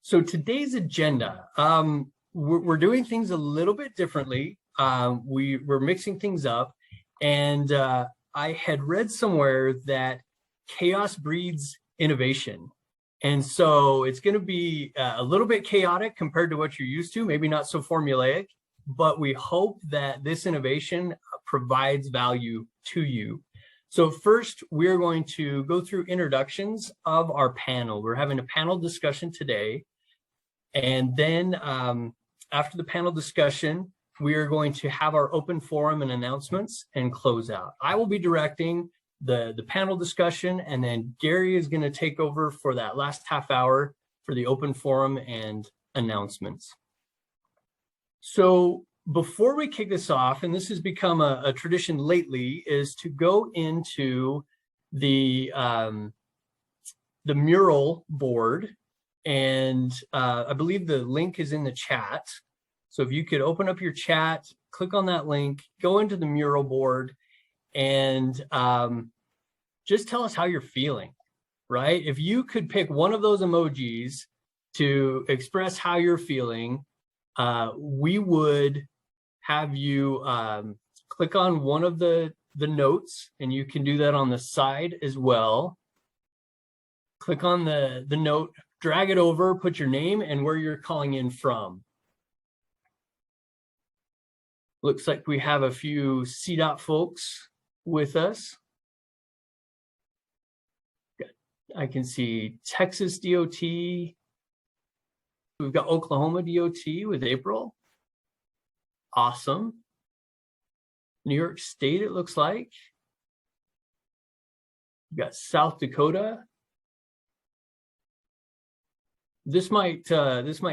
So today's agenda, we're doing things a little bit differently. We're mixing things up, and I had read somewhere that chaos breeds innovation. And so it's going to be a little bit chaotic compared to what you're used to, maybe not so formulaic, but we hope that this innovation provides value to you. So first, we're going to go through introductions of our panel. We're having a panel discussion today. And then after the panel discussion, we are going to have our open forum and announcements and close out. I will be directing the panel discussion, and then Gary is going to take over for that last half hour for the open forum and announcements. So before we kick this off, and this has become a tradition lately, is to go into the mural board. And I believe the link is in the chat. So if you could open up your chat, click on that link, go into the mural board, and just tell us how you're feeling, right? If you could pick one of those emojis to express how you're feeling, we would have you click on one of the notes, and you can do that on the side as well. Click on the note, drag it over, put your name and where you're calling in from. Looks like we have a few CDOT folks with us. I can see Texas DOT. We've got Oklahoma DOT with April. Awesome. New York State, it looks like. We've got South Dakota. This might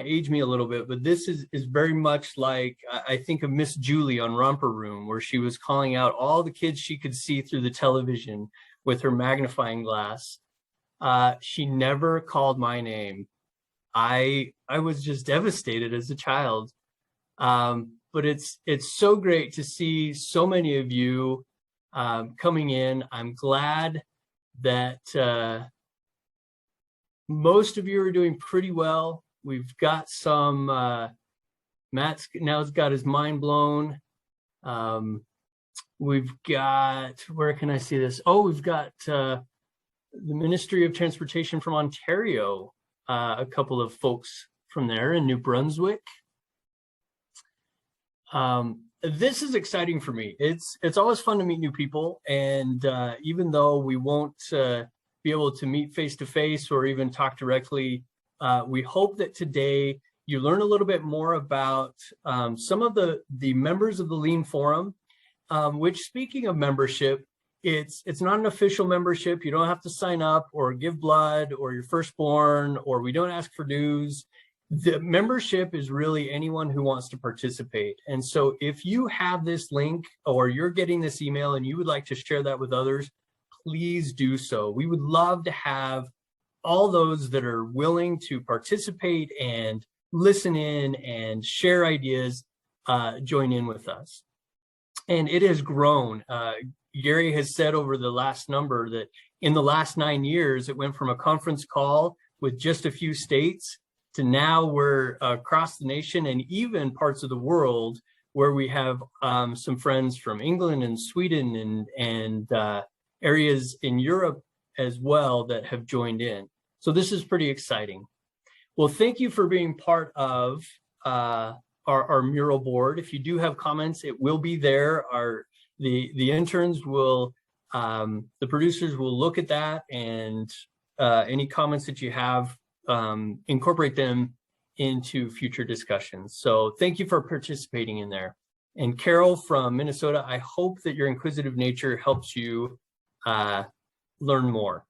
age me a little bit, but this is very much like, I think of Miss Julie on Romper Room, where she was calling out all the kids she could see through the television with her magnifying glass. She never called my name. I was just devastated as a child. But it's so great to see so many of you coming in. I'm glad that most of you are doing pretty well. We've got some, Matt's now's got his mind blown. We've got, where can I see this? Oh, we've got the Ministry of Transportation from Ontario, a couple of folks from there in New Brunswick. This is exciting for me. It's always fun to meet new people. And even though we won't be able to meet face-to-face or even talk directly, we hope that today you learn a little bit more about some of the members of the Lean Forum, which, speaking of membership, it's not an official membership. You don't have to sign up or give blood or your firstborn, or we don't ask for dues. The membership is really anyone who wants to participate. And so if you have this link or you're getting this email and you would like to share that with others, please do so. We would love to have all those that are willing to participate and listen in and share ideas join in with us. And it has grown. Gary has said over the last number that in the last 9 years, it went from a conference call with just a few states to now we're across the nation and even parts of the world where we have some friends from England and Sweden and areas in Europe as well that have joined in. So this is pretty exciting. Well, thank you for being part of our mural board. If you do have comments, it will be there. The interns will, the producers will look at that, and any comments that you have, incorporate them into future discussions. So thank you for participating in there. And Carol from Minnesota, I hope that your inquisitive nature helps you learn more.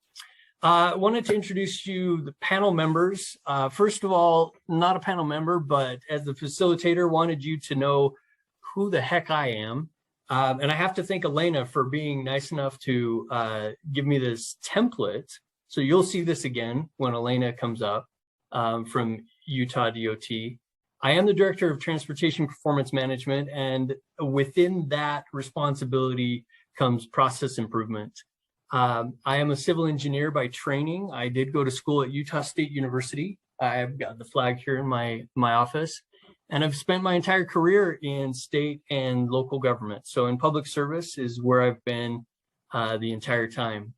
I wanted to introduce you the panel members. First of all, not a panel member, but as the facilitator, wanted you to know who the heck I am. And I have to thank Elena for being nice enough to give me this template. So you'll see this again when Elena comes up from Utah DOT. I am the Director of Transportation Performance Management, and within that responsibility comes process improvement. I am a civil engineer by training. I did go to school at Utah State University, I've got the flag here in my office, and I've spent my entire career in state and local government. So in public service is where I've been the entire time.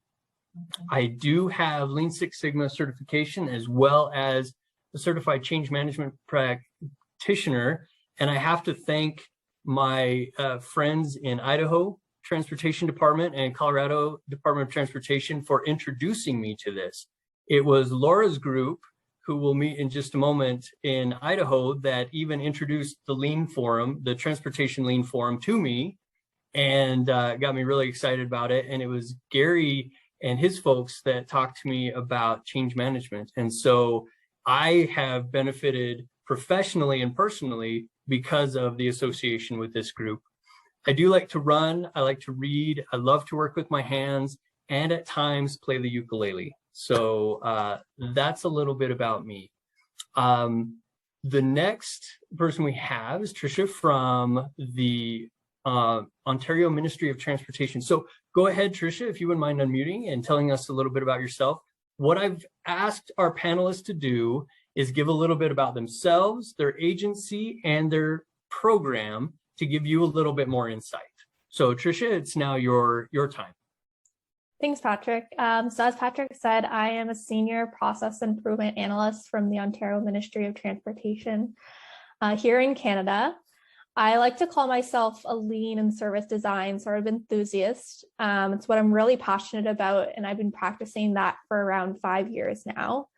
I do have Lean Six Sigma certification as well as a certified change management practitioner. And I have to thank my friends in Idaho Transportation Department and Colorado Department of Transportation for introducing me to this. It was Laura's group, who we'll meet in just a moment, in Idaho, that even introduced the Lean Forum, the Transportation Lean Forum, to me, and got me really excited about it. And it was Gary and his folks that talked to me about change management. And so I have benefited professionally and personally because of the association with this group. I do like to run, I like to read, I love to work with my hands, and at times play the ukulele. So that's a little bit about me. The next person we have is Tricia from the Ontario Ministry of Transportation. So go ahead, Tricia, if you wouldn't mind unmuting and telling us a little bit about yourself. What I've asked our panelists to do is give a little bit about themselves, their agency, and their program to give you a little bit more insight. So Tricia, it's now your time. Thanks, Patrick. So as Patrick said, I am a senior process improvement analyst from the Ontario Ministry of Transportation here in Canada. I like to call myself a lean and service design sort of enthusiast. It's what I'm really passionate about, and I've been practicing that for around 5 years now.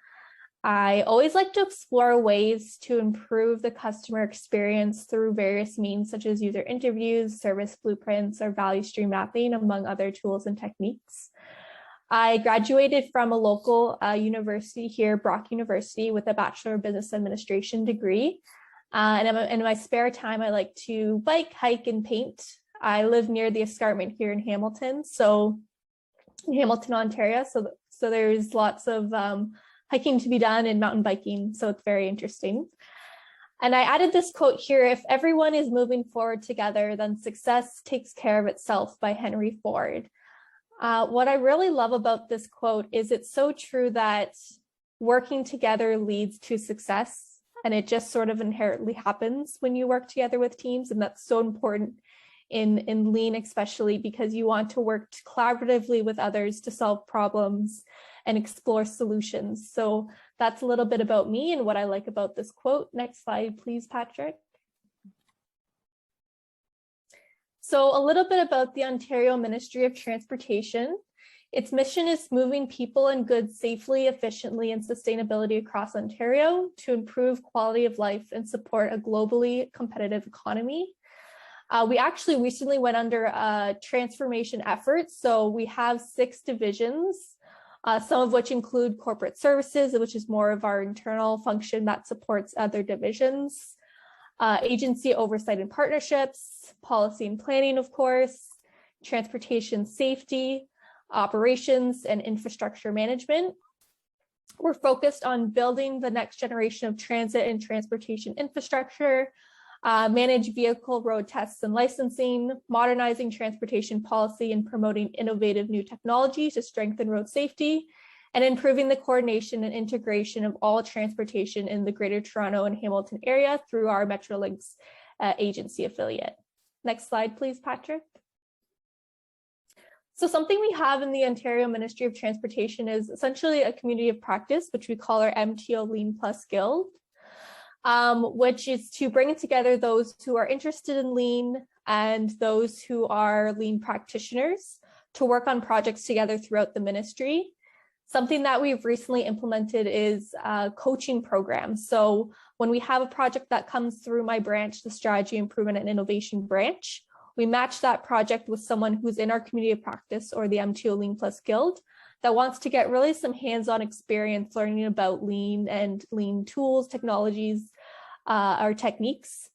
I always like to explore ways to improve the customer experience through various means, such as user interviews, service blueprints, or value stream mapping, among other tools and techniques. I graduated from a local university here, Brock University, with a Bachelor of Business Administration degree. And in my spare time, I like to bike, hike, and paint. I live near the escarpment here in Hamilton, Ontario. So there's lots of hiking to be done and mountain biking, so it's very interesting. And I added this quote here: "If everyone is moving forward together, then success takes care of itself," by Henry Ford. What I really love about this quote is it's so true that working together leads to success, and it just sort of inherently happens when you work together with teams, and that's so important in Lean, especially because you want to work collaboratively with others to solve problems and explore solutions. So that's a little bit about me and what I like about this quote. Next slide, please, Patrick. So a little bit about the Ontario Ministry of Transportation. Its mission is moving people and goods safely, efficiently, and sustainability across Ontario to improve quality of life and support a globally competitive economy. We actually recently went under a transformation effort. So we have 6 divisions, some of which include corporate services, which is more of our internal function that supports other divisions, agency oversight and partnerships, policy and planning, of course, transportation safety, operations, and infrastructure management. We're focused on building the next generation of transit and transportation infrastructure, manage vehicle road tests and licensing, modernizing transportation policy, and promoting innovative new technology to strengthen road safety, and improving the coordination and integration of all transportation in the Greater Toronto and Hamilton area through our Metrolinx agency affiliate. Next slide, please, Patrick. So something we have in the Ontario Ministry of Transportation is essentially a community of practice, which we call our MTO Lean Plus Guild, which is to bring together those who are interested in Lean and those who are Lean practitioners to work on projects together throughout the ministry. Something that we've recently implemented is coaching programs. So when we have a project that comes through my branch, the Strategy Improvement and Innovation branch, we match that project with someone who's in our community of practice or the MTO Lean Plus Guild that wants to get really some hands-on experience learning about Lean and Lean tools, technologies, or techniques.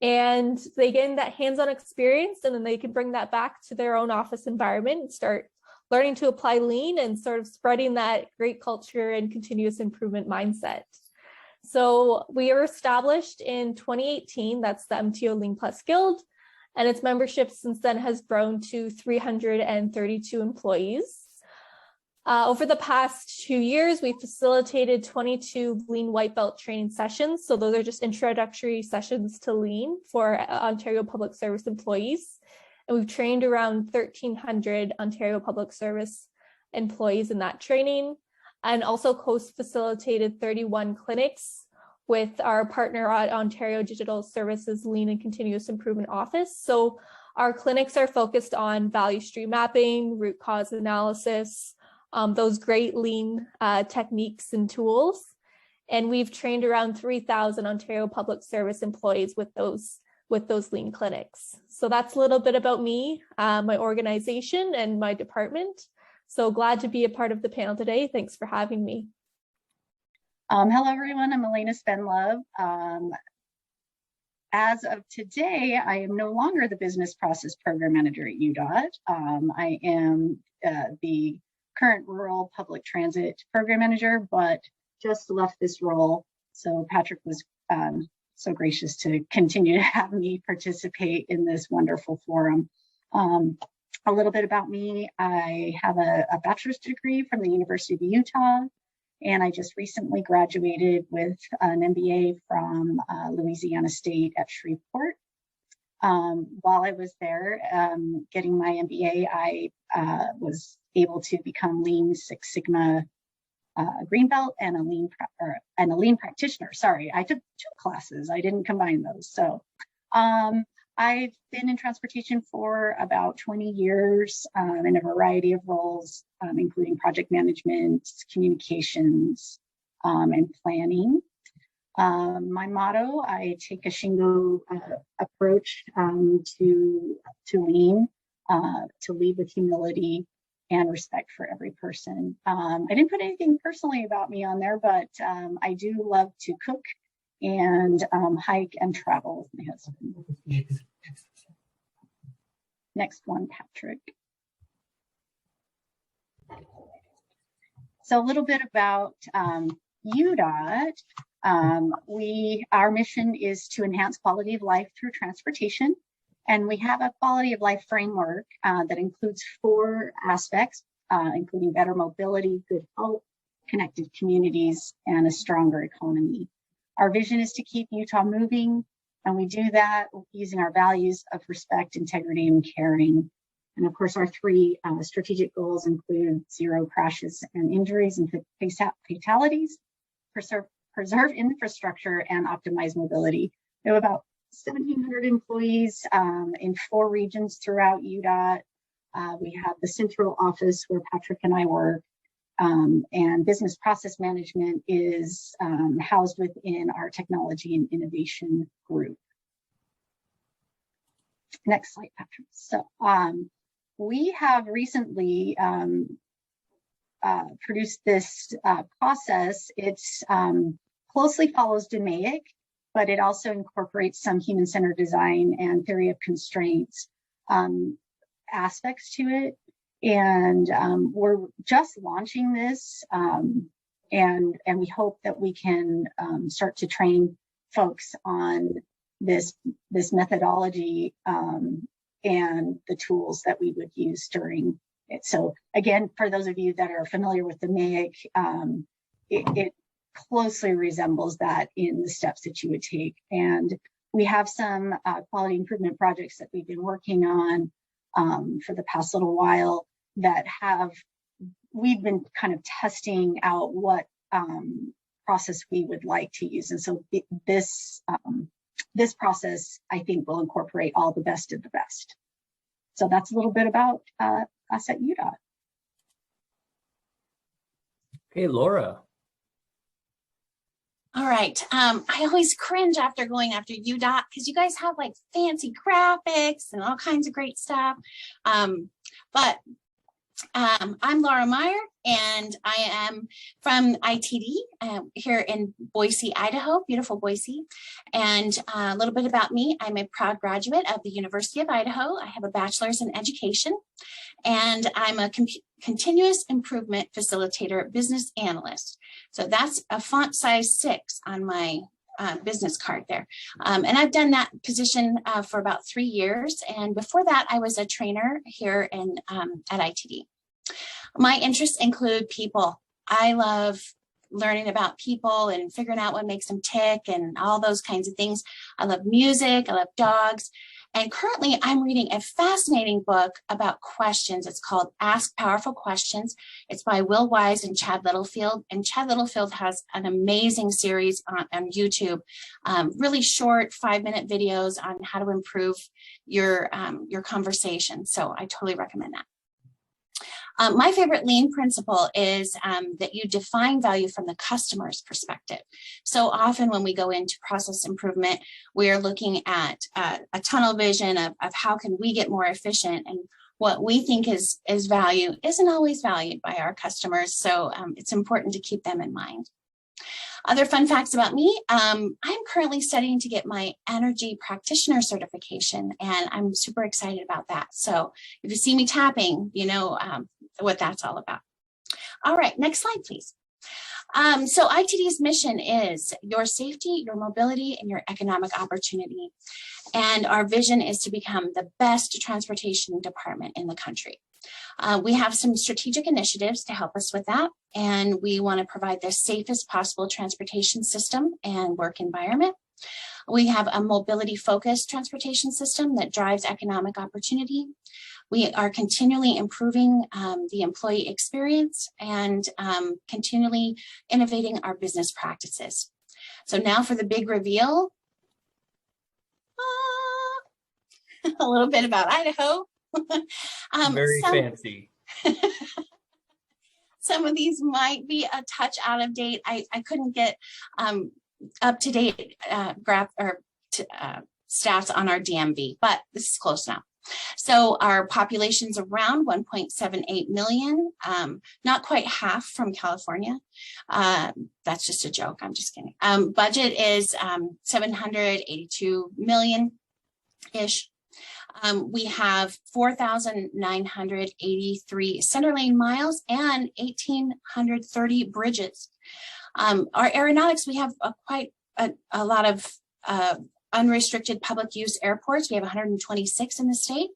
And they get that hands-on experience, and then they can bring that back to their own office environment and start learning to apply Lean and sort of spreading that great culture and continuous improvement mindset. So we were established in 2018, that's the MTO Lean Plus Guild, and its membership since then has grown to 332 employees. Over the past 2 years, we facilitated 22 Lean White Belt training sessions. So those are just introductory sessions to Lean for Ontario Public Service employees. And we've trained around 1,300 Ontario Public Service employees in that training, and also co-facilitated 31 clinics with our partner at Ontario Digital Services Lean and Continuous Improvement Office. So our clinics are focused on value stream mapping, root cause analysis, those great Lean techniques and tools. And we've trained around 3,000 Ontario Public Service employees with those Lean clinics. So that's a little bit about me, my organization, and my department. So glad to be a part of the panel today. Thanks for having me. Hello, everyone. I'm Elena Spendlove. As of today, I am no longer the Business Process Program Manager at UDOT. I am the current Rural Public Transit Program Manager, but just left this role. So Patrick was so gracious to continue to have me participate in this wonderful forum. A little bit about me: I have a bachelor's degree from the University of Utah, and I just recently graduated with an MBA from Louisiana State at Shreveport. While I was there getting my MBA, I was able to become Lean Six Sigma Green Belt and a Lean practitioner. Sorry, I took 2 classes. I didn't combine those. So I've been in transportation for about 20 years in a variety of roles, including project management, communications, and planning. My motto: I take a Shingo approach to Lean, to lead with humility and respect for every person. I didn't put anything personally about me on there, but I do love to cook and hike and travel with my husband. Next one, Patrick. So a little bit about UDOT. Our mission is to enhance quality of life through transportation. And we have a quality of life framework that includes 4 aspects, including better mobility, good health, connected communities, and a stronger economy. Our vision is to keep Utah moving, and we do that using our values of respect, integrity, and caring. And of course, our 3 strategic goals include 0 crashes and injuries and fatalities, preserve infrastructure, and optimize mobility. We have about 1,700 employees in 4 regions throughout UDOT. We have the central office where Patrick and I work, and business process management is housed within our technology and innovation group. Next slide, Patrick. So we have recently produced this process. It's closely follows DMAIC, but it also incorporates some human-centered design and theory of constraints aspects to it. And we're just launching this, and we hope that we can start to train folks on this methodology and the tools that we would use during it. So again, for those of you that are familiar with the MAIC, it closely resembles that in the steps that you would take. And we have some quality improvement projects that we've been working on for the past little while that we've been kind of testing out what process we would like to use. And so this process, I think, will incorporate all the best of the best. So that's a little bit about us at UDOT. Okay, Laura. All right. I always cringe after going after UDOT because you guys have like fancy graphics and all kinds of great stuff. But I'm Laura Meyer, and I am from ITD here in Boise, Idaho, beautiful Boise. And a little bit about me: I'm a proud graduate of the University of Idaho. I have a bachelor's in education, and I'm a continuous improvement facilitator business analyst. So that's a font size 6 on my business card there. And I've done that position for about 3 years. And before that, I was a trainer here at ITD. My interests include people. I love learning about people and figuring out what makes them tick and all those kinds of things. I love music, I love dogs. And currently I'm reading a fascinating book about questions. It's called Ask Powerful Questions. It's by Will Wise and Chad Littlefield. And Chad Littlefield has an amazing series on YouTube, really short 5-minute videos on how to improve your conversation. So I totally recommend that. My favorite lean principle is that you define value from the customer's perspective. So often when we go into process improvement, we are looking at a tunnel vision of how can we get more efficient, and what we think is value isn't always valued by our customers. So it's important to keep them in mind. Other fun facts about me, I'm currently studying to get my energy practitioner certification, and I'm super excited about that. So if you see me tapping, you know what that's all about. All right, next slide, please. So ITD's mission is your safety, your mobility, and your economic opportunity. And our vision is to become the best transportation department in the country. We have some strategic initiatives to help us with that, and we want to provide the safest possible transportation system and work environment. We have a mobility-focused transportation system that drives economic opportunity. We are continually improving the employee experience and continually innovating our business practices. So now for the big reveal, a little bit about Idaho. Very fancy. Some of these might be a touch out of date. I couldn't get up-to-date stats on our DMV, but this is close now. So our population's around 1.78 million, not quite half from California. That's just a joke, I'm just kidding. Budget is 782 million-ish. We have 4,983 center lane miles and 1,830 bridges. Our aeronautics, we have quite a lot of unrestricted public use airports. We have 126 in the state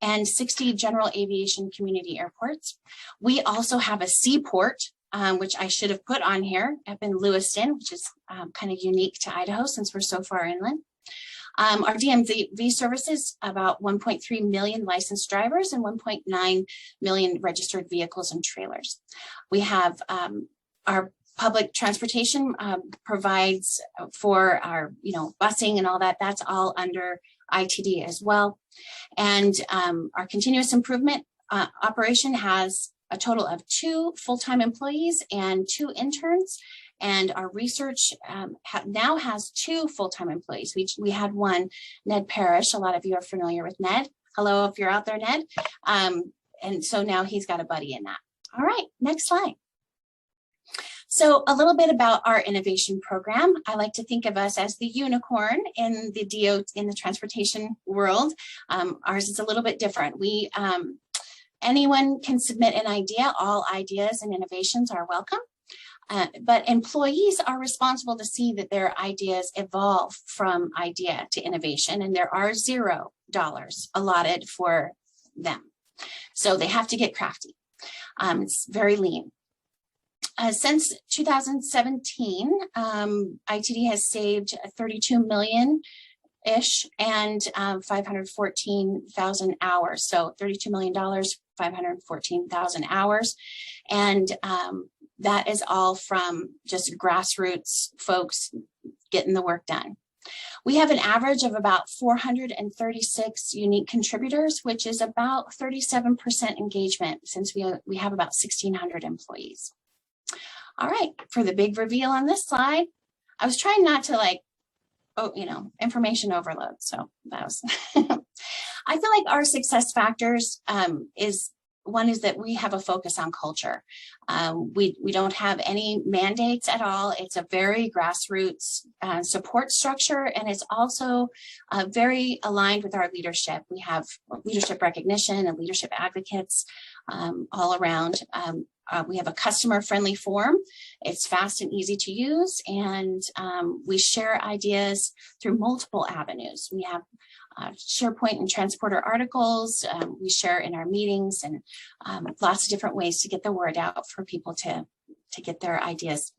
and 60 general aviation community airports. We also have a seaport, which I should have put on here up in Lewiston, which is kind of unique to Idaho since we're so far inland. Our DMV services about 1.3 million licensed drivers and 1.9 million registered vehicles and trailers. We have our public transportation provides for our, busing and all that. That's all under ITD as well. And our continuous improvement operation has a total of 2 full-time employees and 2 interns. And our research now has 2 full-time employees. We had one, Ned Parrish. A lot of you are familiar with Ned. Hello, if you're out there, Ned. And so now he's got a buddy in that. All right, next slide. So a little bit about our innovation program. I like to think of us as the unicorn in the transportation world. Ours is a little bit different. Anyone can submit an idea. All ideas and innovations are welcome. But employees are responsible to see that their ideas evolve from idea to innovation, and there are $0 allotted for them. So they have to get crafty. It's very lean. Since 2017, ITD has saved 32 million-ish and 514,000 hours. So $32 million, 514,000 hours. And that is all from just grassroots folks getting the work done. We have an average of about 436 unique contributors, which is about 37% engagement since we have about 1,600 employees. All right, for the big reveal on this slide, I was trying not to information overload. So that was, I feel like our success factors is that we have a focus on culture. We don't have any mandates at all. It's a very grassroots support structure, and it's also very aligned with our leadership. We have leadership recognition and leadership advocates all around. We have a customer-friendly form. It's fast and easy to use, and we share ideas through multiple avenues. We have SharePoint and Transporter articles. We share in our meetings, and lots of different ways to get the word out for people to get their ideas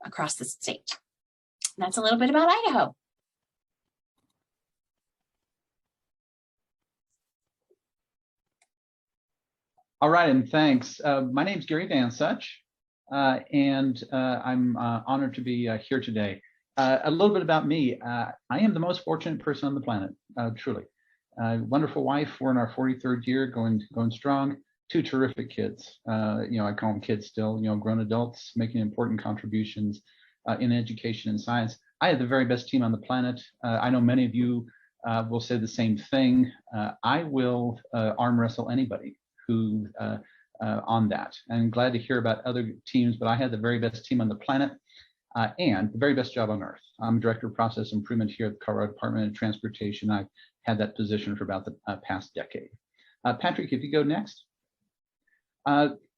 across the state. And that's a little bit about Idaho. All right, and thanks. My name is Gary Van Such, and I'm honored to be here today. A little bit about me. I am the most fortunate person on the planet, truly. Wonderful wife. We're in our 43rd year, going strong. 2 terrific kids. I call them kids still. Grown adults making important contributions in education and science. I have the very best team on the planet. I know many of you will say the same thing. I will arm wrestle anybody who on that. I'm glad to hear about other teams, but I had the very best team on the planet and the very best job on earth. I'm Director of Process Improvement here at the Colorado Department of Transportation. I've had that position for about the past decade. Patrick, if you go next.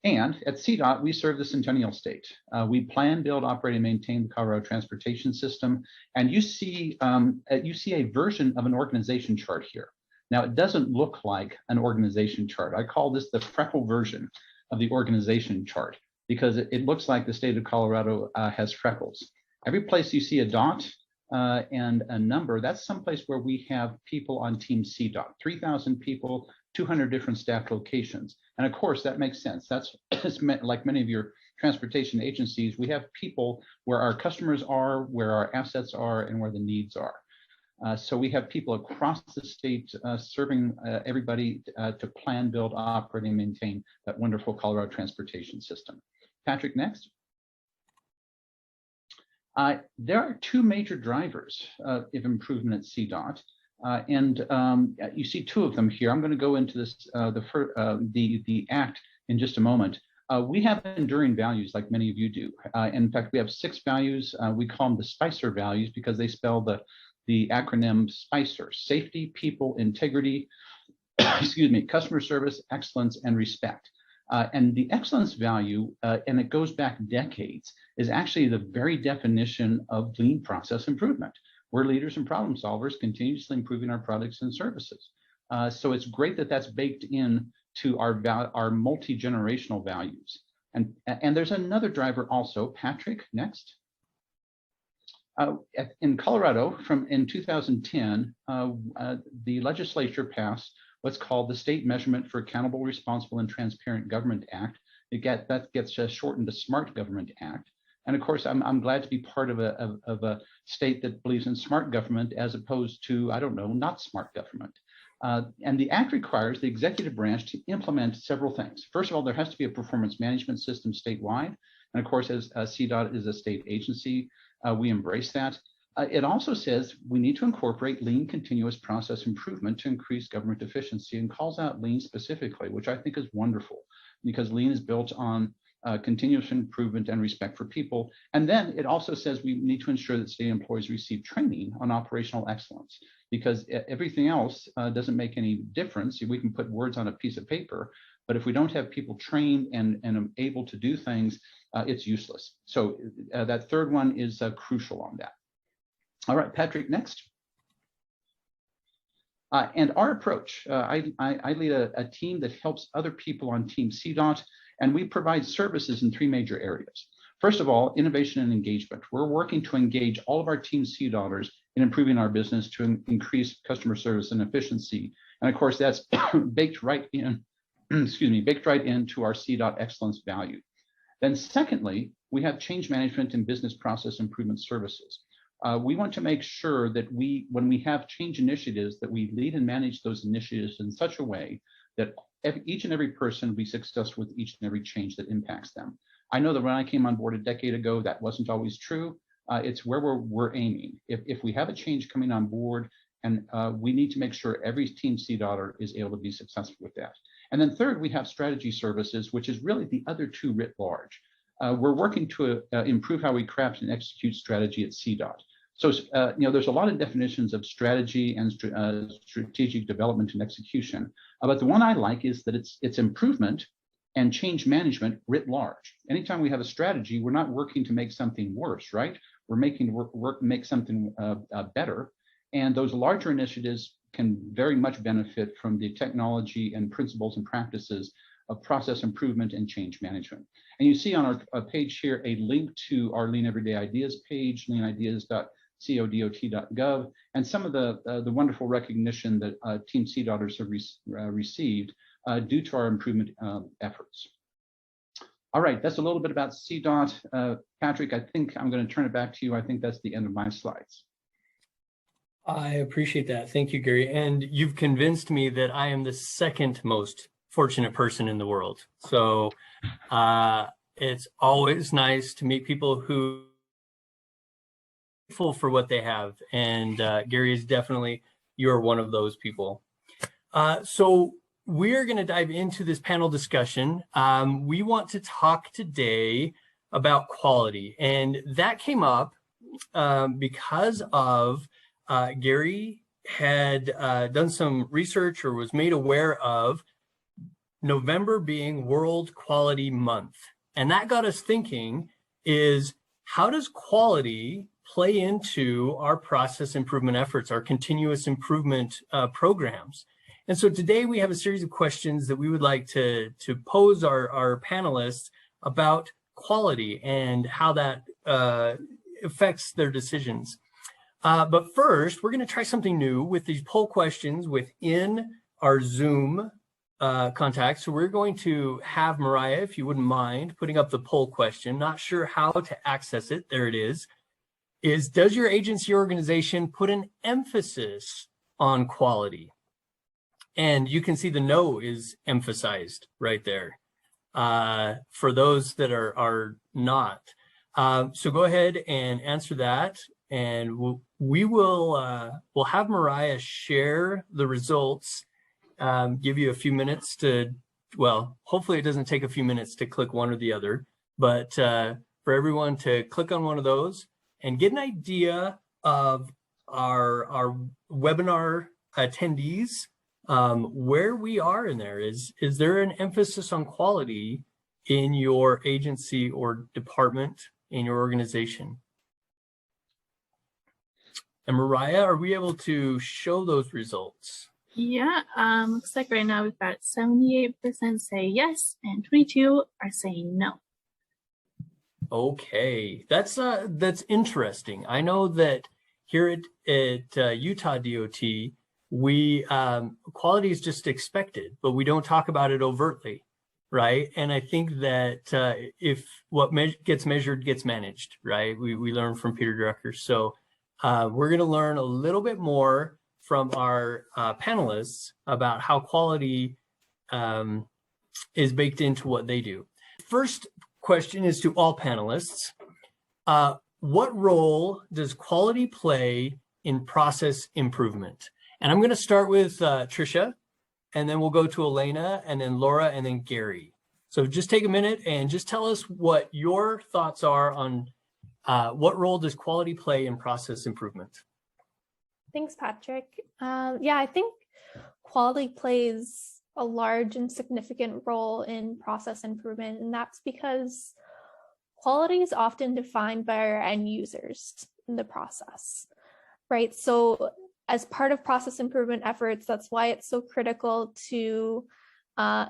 And at CDOT, we serve the Centennial State. We plan, build, operate, and maintain the Colorado transportation system. And you see a version of an organization chart here. Now, it doesn't look like an organization chart. I call this the freckle version of the organization chart because it looks like the state of Colorado has freckles. Every place you see a dot and a number, that's someplace where we have people on Team CDOT, 3,000 people, 200 different staff locations. And of course, that makes sense. That's like many of your transportation agencies, we have people where our customers are, where our assets are, and where the needs are. So we have people across the state serving everybody to plan, build, operate, and maintain that wonderful Colorado transportation system. Patrick, next. There are 2 major drivers of improvement at CDOT, and you see 2 of them here. I'm going to go into this the act in just a moment. We have enduring values like many of you do. In fact, we have 6 values. We call them the SPICER values because they spell the acronym SPICER: safety, people, integrity, customer service, excellence, and respect. And the excellence value, and it goes back decades, is actually the very definition of lean process improvement. We're leaders and problem solvers, continuously improving our products and services. So it's great that that's baked in to our multi-generational values. And there's another driver also. Patrick, next. In Colorado, in 2010, the legislature passed what's called the State Measurement for Accountable, Responsible, and Transparent Government Act. That gets shortened to Smart Government Act. And of course, I'm glad to be part of a state that believes in smart government as opposed to, I don't know, not smart government. And the act requires the executive branch to implement several things. First of all, there has to be a performance management system statewide. And of course, as CDOT is a state agency, we embrace that. It also says we need to incorporate lean continuous process improvement to increase government efficiency, and calls out lean specifically, which I think is wonderful because lean is built on continuous improvement and respect for people. And then it also says we need to ensure that state employees receive training on operational excellence, because everything else doesn't make any difference. We can put words on a piece of paper, but if we don't have people trained and able to do things, it's useless. So that third one is crucial on that. All right, Patrick, next. And our approach, I lead a team that helps other people on Team CDOT, and we provide services in 3 major areas. First of all, innovation and engagement. We're working to engage all of our Team CDOTers in improving our business to increase customer service and efficiency. And of course, that's baked right in, baked right into our CDOT excellence value. Then secondly, we have change management and business process improvement services. We want to make sure that when we have change initiatives, that we lead and manage those initiatives in such a way that each and every person will be successful with each and every change that impacts them. I know that when I came on board a decade ago, that wasn't always true. It's where we're aiming. If we have a change coming on board, and we need to make sure every Team CDOTer is able to be successful with that. And then third, we have strategy services, which is really the other 2 writ large. We're working to improve how we craft and execute strategy at CDOT. So, there's a lot of definitions of strategy and strategic development and execution. But the one I like is that it's improvement and change management writ large. Anytime we have a strategy, we're not working to make something worse, right? We're making make something better. And those larger initiatives can very much benefit from the technology and principles and practices of process improvement and change management. And you see on our page here a link to our Lean Everyday Ideas page, leanideas.codot.gov, and some of the wonderful recognition that Team CDOTers have received due to our improvement efforts. All right, that's a little bit about CDOT. Patrick, I think I'm going to turn it back to you. I think that's the end of my slides. I appreciate that. Thank you, Gary. And you've convinced me that I am the second most fortunate person in the world. So it's always nice to meet people who are grateful for what they have. And Gary is definitely, you're one of those people. So we're going to dive into this panel discussion. We want to talk today about quality. And that came up because of Gary had done some research or was made aware of November being World Quality Month. And that got us thinking is, how does quality play into our process improvement efforts, our continuous improvement programs? And so today we have a series of questions that we would like to pose our panelists about quality and how that affects their decisions. But first, we're going to try something new with these poll questions within our Zoom contacts. So we're going to have Mariah, if you wouldn't mind, putting up the poll question. Not sure how to access it. There it is. Does your agency organization put an emphasis on quality? And you can see the no is emphasized right there for those that are not. So go ahead and answer that. And we'll have Mariah share the results, give you a few minutes to, well, hopefully it doesn't take a few minutes to click one or the other, but for everyone to click on one of those and get an idea of our webinar attendees, where we are in there. Is there an emphasis on quality in your agency or department, in your organization? And Mariah, are we able to show those results? Yeah, looks like right now we've got 78% say yes and 22 are saying no. Okay, that's interesting. I know that here at Utah DOT, we quality is just expected, but we don't talk about it overtly, right? And I think that if what gets measured gets managed, right? We learn from Peter Drucker. So we're going to learn a little bit more from our panelists about how quality is baked into what they do. First question is to all panelists. What role does quality play in process improvement? And I'm going to start with Tricia, and then we'll go to Elena, and then Laura, and then Gary. So just take a minute and just tell us what your thoughts are on what role does quality play in process improvement? Thanks, Patrick. Yeah, I think quality plays a large and significant role in process improvement, and that's because quality is often defined by our end users in the process, right? So as part of process improvement efforts, that's why it's so critical to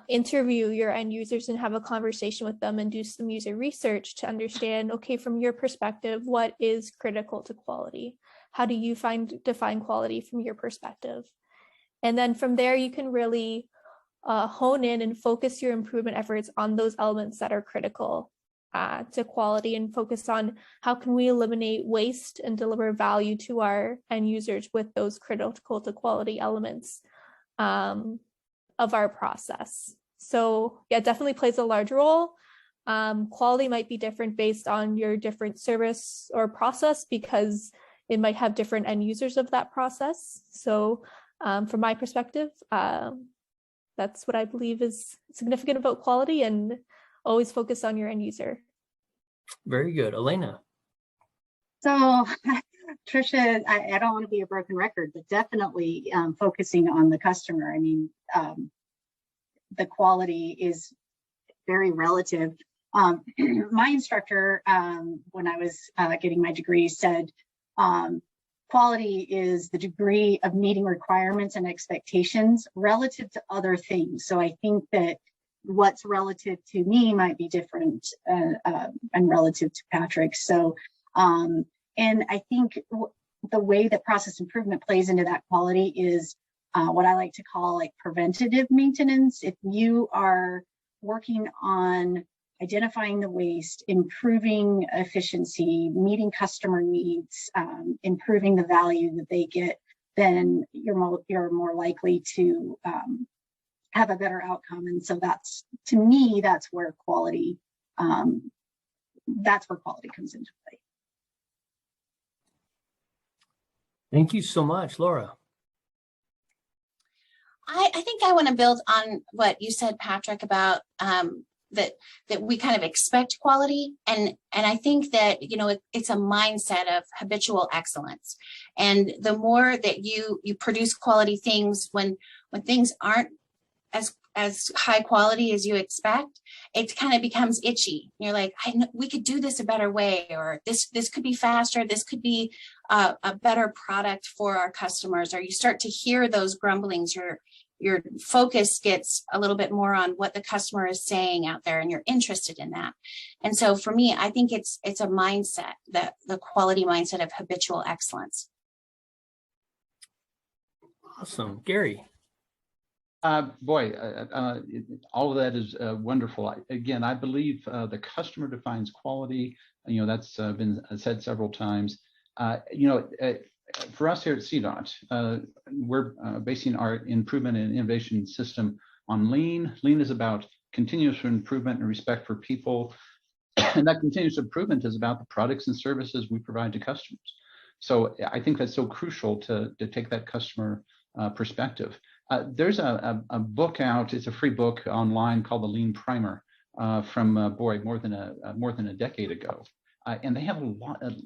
interview your end users and have a conversation with them and do some user research to understand, okay, from your perspective, what is critical to quality? How do you define quality from your perspective? And then from there, you can really hone in and focus your improvement efforts on those elements that are critical to quality, and focus on how can we eliminate waste and deliver value to our end users with those critical to quality elements of our process. So yeah, it definitely plays a large role. Quality might be different based on your different service or process, because it might have different end users of that process. So from my perspective, that's what I believe is significant about quality, and always focus on your end user. Very good. Elena. So Tricia, I don't want to be a broken record, but definitely focusing on the customer. I mean, the quality is very relative. My instructor, when I was getting my degree, said quality is the degree of meeting requirements and expectations relative to other things. So I think that what's relative to me might be different and relative to Patrick. So, and I think the way that process improvement plays into that quality is what I like to call like preventative maintenance. If you are working on identifying the waste, improving efficiency, meeting customer needs, improving the value that they get, then you're more likely to have a better outcome. And so that's, to me, that's where quality comes into play. Thank you so much, Laura. I think I want to build on what you said, Patrick, about that we kind of expect quality, and I think that it's a mindset of habitual excellence. And the more that you produce quality things, when things aren't as high quality as you expect, it kind of becomes itchy. You're like, I know we could do this a better way, or this could be faster. This could be a better product for our customers. Or you start to hear those grumblings. Your focus gets a little bit more on what the customer is saying out there, and you're interested in that. And so for me, I think it's a mindset, that the quality mindset of habitual excellence. Awesome. Gary. Boy, all of that is wonderful. Again, I believe the customer defines quality. That's been said several times. For us here at CDOT, we're basing our improvement and innovation system on lean. Lean is about continuous improvement and respect for people. And that continuous improvement is about the products and services we provide to customers. So I think that's so crucial to take that customer perspective. There's a book out, it's a free book online called The Lean Primer from more than a decade ago. And they have a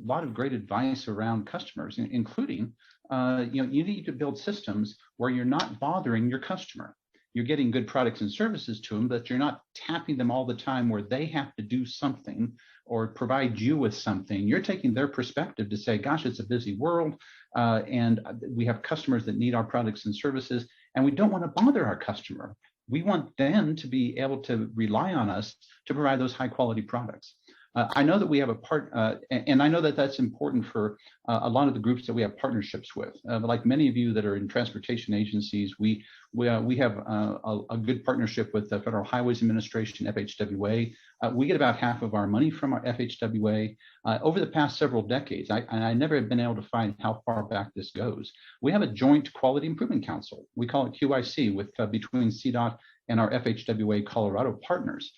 lot of great advice around customers, including, you need to build systems where you're not bothering your customer. You're getting good products and services to them, but you're not tapping them all the time where they have to do something or provide you with something. You're taking their perspective to say, gosh, it's a busy world, and we have customers that need our products and services, and we don't want to bother our customer. We want them to be able to rely on us to provide those high quality products. I know that we have a part, and I know that that's important for a lot of the groups that we have partnerships with. Like many of you that are in transportation agencies, we have a good partnership with the Federal Highways Administration, FHWA. We get about half of our money from our FHWA. Over the past several decades, I never have been able to find how far back this goes. We have a joint quality improvement council. We call it QIC, with between CDOT and our FHWA Colorado partners.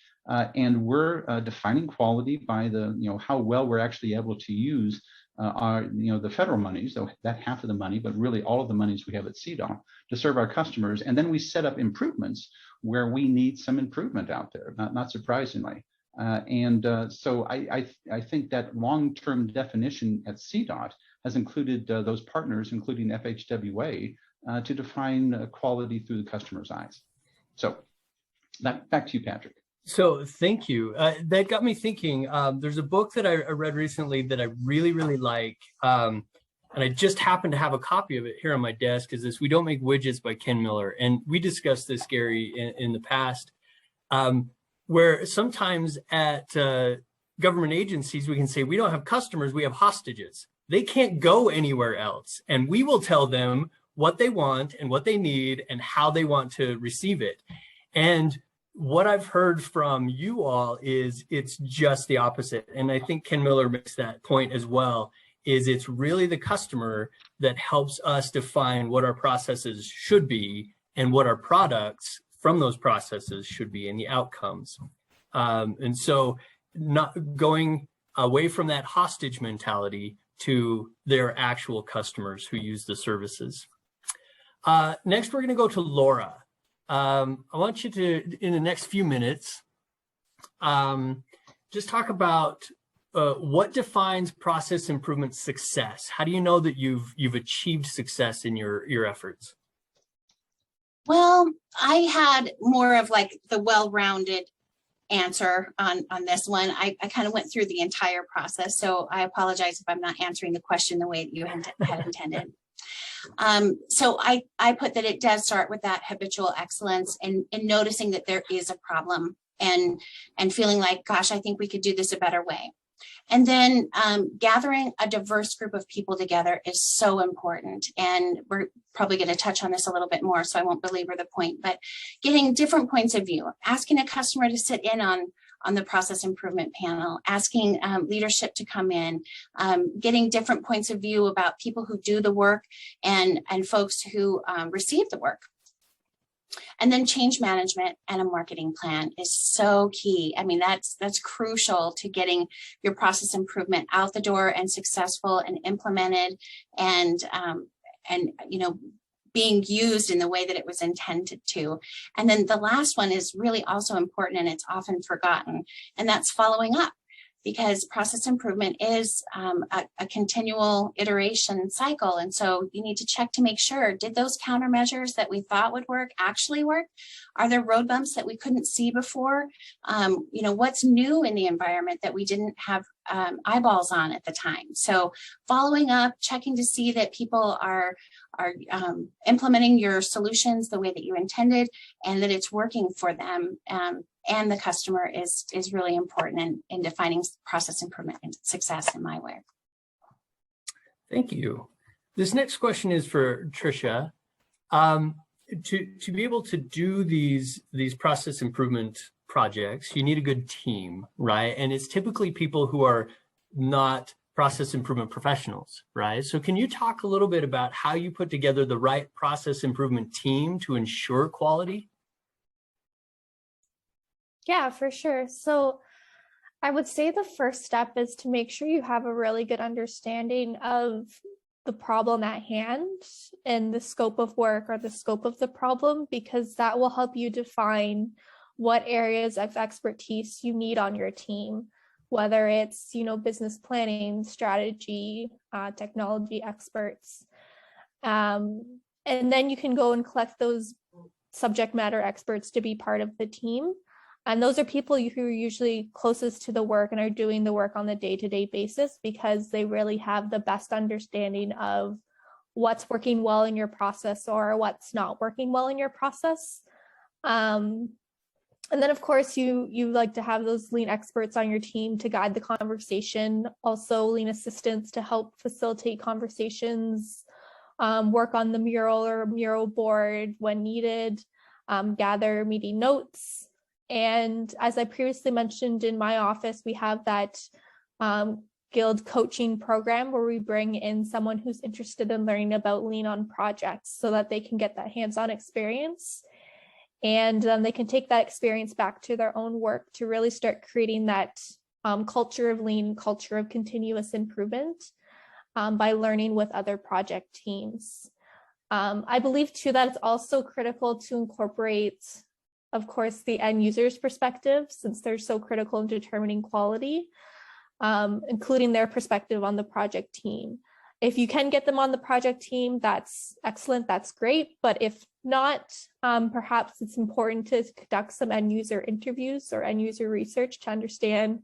And we're defining quality by the, how well we're actually able to use the federal monies, so that half of the money, but really all of the monies we have at CDOT to serve our customers. And then we set up improvements where we need some improvement out there, not surprisingly. So I think that long-term definition at CDOT has included those partners, including FHWA, to define quality through the customer's eyes. So back to you, Patrick. So thank you. That got me thinking. There's a book that I read recently that I really, really like. And I just happen to have a copy of it here on my desk, is this We Don't Make Widgets by Ken Miller. And we discussed this, Gary, in the past, where sometimes at government agencies, we can say, we don't have customers, we have hostages. They can't go anywhere else. And we will tell them what they want and what they need and how they want to receive it. And what I've heard from you all is it's just the opposite. And I think Ken Miller makes that point as well, is it's really the customer that helps us define what our processes should be and what our products from those processes should be and the outcomes. And so not going away from that hostage mentality to their actual customers who use the services. Next, we're going to go to Laura. I want you to, in the next few minutes, just talk about what defines process improvement success. How do you know that you've achieved success in your efforts? Well, I had more of like the well-rounded answer on this one. I kind of went through the entire process, so I apologize if I'm not answering the question the way that you had intended. So I put that it does start with that habitual excellence and noticing that there is a problem and feeling like, gosh, I think we could do this a better way. And then gathering a diverse group of people together is so important. And we're probably going to touch on this a little bit more, so I won't belabor the point, but getting different points of view, asking a customer to sit in on the process improvement panel, asking leadership to come in, getting different points of view about people who do the work and folks who receive the work. And then change management and a marketing plan is so key. I mean, that's crucial to getting your process improvement out the door and successful and implemented and you know, being used in the way that it was intended to. And then the last one is really also important, and it's often forgotten, and that's following up. Because process improvement is a continual iteration cycle. And so you need to check to make sure, did those countermeasures that we thought would work actually work? Are there road bumps that we couldn't see before? You know, what's new in the environment that we didn't have eyeballs on at the time? So following up, checking to see that people are implementing your solutions the way that you intended and that it's working for them. And the customer is really important in defining process improvement and success in my way. Thank you. This next question is for Tricia. To be able to do these process improvement projects, you need a good team, right? And it's typically people who are not process improvement professionals, right? So can you talk a little bit about how you put together the right process improvement team to ensure quality? Yeah, for sure. So I would say the first step is to make sure you have a really good understanding of the problem at hand and the scope of work or the scope of the problem, because that will help you define what areas of expertise you need on your team, whether it's, you know, business planning, strategy, technology experts. And then you can go and collect those subject matter experts to be part of the team. And those are people who are usually closest to the work and are doing the work on a day-to-day basis, because they really have the best understanding of what's working well in your process or what's not working well in your process. And then, of course, you like to have those lean experts on your team to guide the conversation, also lean assistants to help facilitate conversations, work on the mural or mural board when needed, gather meeting notes. And as I previously mentioned, in my office, we have that guild coaching program where we bring in someone who's interested in learning about lean on projects so that they can get that hands-on experience. And they can take that experience back to their own work to really start creating that culture of lean, culture of continuous improvement by learning with other project teams. I believe too that it's also critical to incorporate, of course, the end user's perspective, since they're so critical in determining quality, including their perspective on the project team. If you can get them on the project team, that's excellent, that's great. But if not, perhaps it's important to conduct some end user interviews or end user research to understand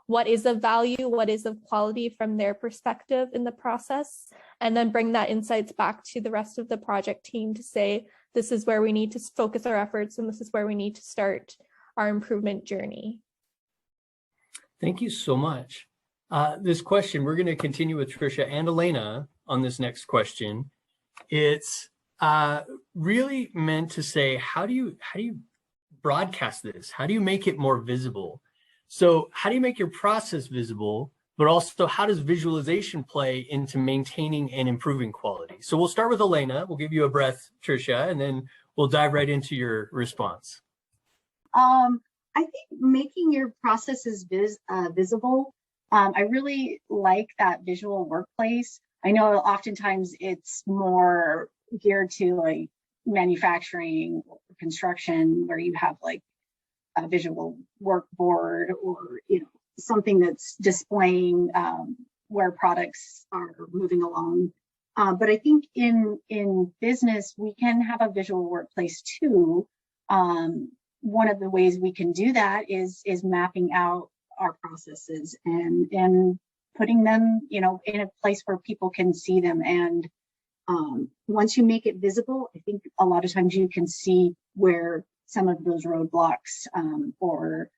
what is of value, what is of quality from their perspective in the process, and then bring that insights back to the rest of the project team to say, this is where we need to focus our efforts and this is where we need to start our improvement journey. Thank you so much. This question, we're going to continue with Tricia and Elena on this next question. It's really meant to say, how do you broadcast this? How do you make it more visible? So how do you make your process visible, but also how does visualization play into maintaining and improving quality? So we'll start with Elena. We'll give you a breath, Tricia, and then we'll dive right into your response. I think making your processes visible, I really like that visual workplace. I know oftentimes it's more geared to like manufacturing or construction, where you have like a visual workboard or, you know, something that's displaying where products are moving along. But I think in business, we can have a visual workplace too. one of the ways we can do that is mapping out our processes and putting them, you know, in a place where people can see them. And once you make it visible, I think a lot of times you can see where some of those roadblocks or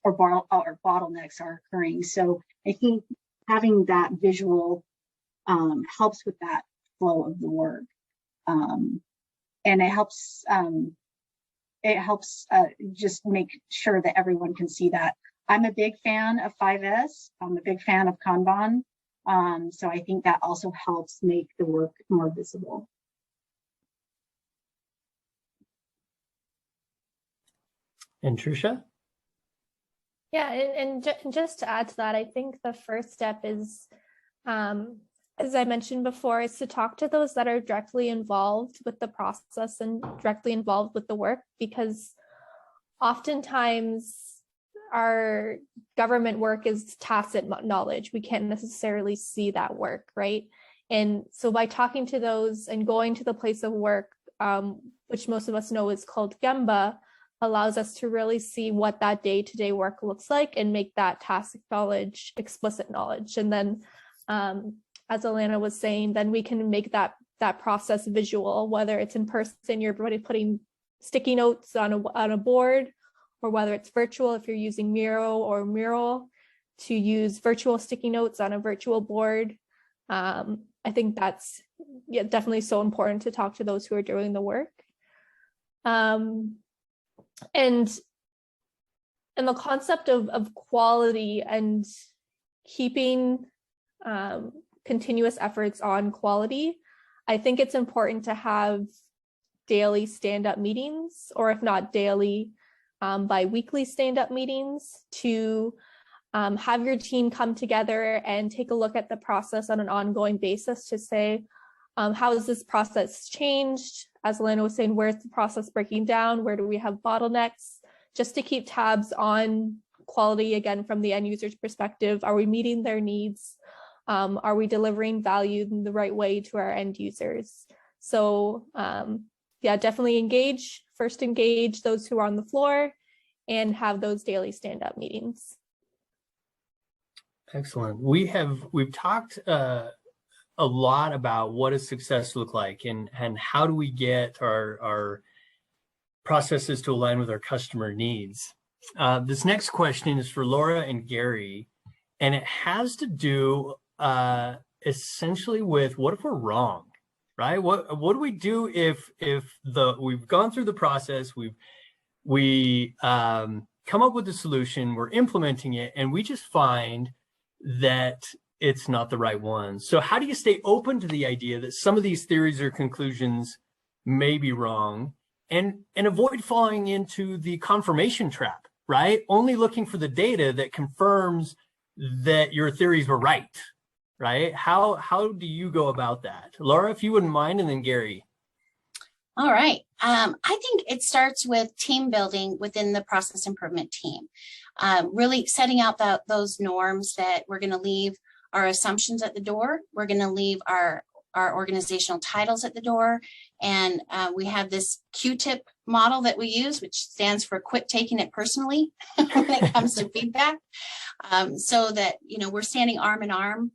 bottlenecks are occurring. So I think having that visual helps with that flow of the work, and it helps just make sure that everyone can see that. I'm a big fan of 5S. I'm a big fan of Kanban. So I think that also helps make the work more visible. And Trisha? Yeah, and just to add to that, I think the first step is, as I mentioned before, is to talk to those that are directly involved with the process and directly involved with the work, because oftentimes our government work is tacit knowledge. We can't necessarily see that work, right? And so by talking to those and going to the place of work, which most of us know is called Gemba, allows us to really see what that day-to-day work looks like and make that tacit knowledge explicit knowledge. And then, as Elena was saying, then we can make that process visual, whether it's in person, you're putting sticky notes on a board, or whether it's virtual, if you're using Miro or Mural, to use virtual sticky notes on a virtual board. I think that's definitely so important to talk to those who are doing the work. And the concept of quality and keeping continuous efforts on quality, I think it's important to have daily stand-up meetings, or if not daily, bi-weekly stand-up meetings, to have your team come together and take a look at the process on an ongoing basis to say, how has this process changed? As Elena was saying, where's the process breaking down? Where do we have bottlenecks? Just to keep tabs on quality, again, from the end user's perspective. Are we meeting their needs? Are we delivering value in the right way to our end users? So yeah, definitely first engage those who are on the floor and have those daily stand-up meetings. Excellent. We've talked a lot about what does success look like, and how do we get our processes to align with our customer needs. This next question is for Laura and Gary, and it has to do essentially with, what if we're wrong, right? What do we do if we've gone through the process, we come up with a solution, we're implementing it, and we just find that it's not the right one? So how do you stay open to the idea that some of these theories or conclusions may be wrong, and avoid falling into the confirmation trap, right? Only looking for the data that confirms that your theories were right, right? How do you go about that? Laura, if you wouldn't mind, and then Gary. All right. I think it starts with team building within the process improvement team. Really setting out those norms that we're going to leave our assumptions at the door. We're going to leave our organizational titles at the door. And we have this Q-tip model that we use, which stands for quit taking it personally when it comes to feedback. So that, we're standing arm in arm,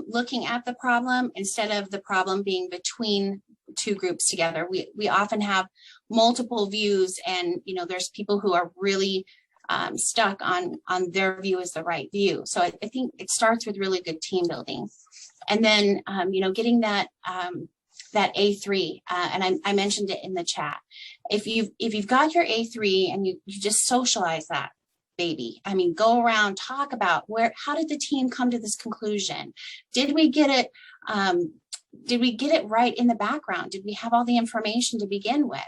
looking at the problem instead of the problem being between two groups together. We often have multiple views, and, there's people who are really stuck on their view as the right view. So I think it starts with really good team building, and then getting that A3, and I mentioned it in the chat. If you've got your A3 and you just socialize that baby, go around, talk about how did the team come to this conclusion? Did we get it? Did we get it right in the background? Did we have all the information to begin with?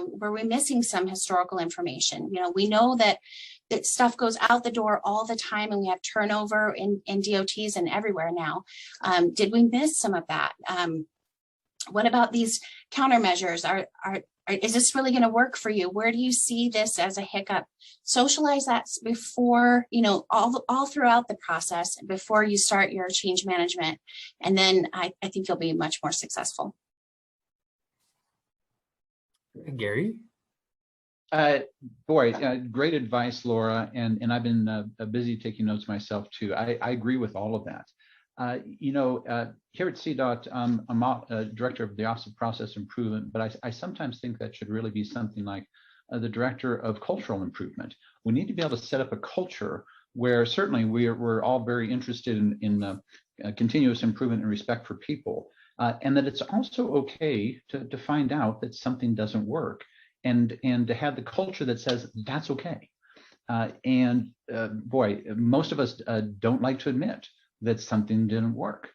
Were we missing some historical information? We know that stuff goes out the door all the time, and we have turnover in DOTs and everywhere now. Did we miss some of that? What about these countermeasures? Is this really going to work for you? Where do you see this as a hiccup? Socialize that before, all throughout the process, before you start your change management. And then I think you'll be much more successful. Gary? Great advice, Laura. And I've been busy taking notes myself too. I agree with all of that. Here at CDOT, I'm director of the Office of Process Improvement, but I sometimes think that should really be something like the director of cultural improvement. We need to be able to set up a culture where certainly we're all very interested in continuous improvement and respect for people, and that it's also okay to find out that something doesn't work, and to have the culture that says that's okay. Most of us don't like to admit that something didn't work.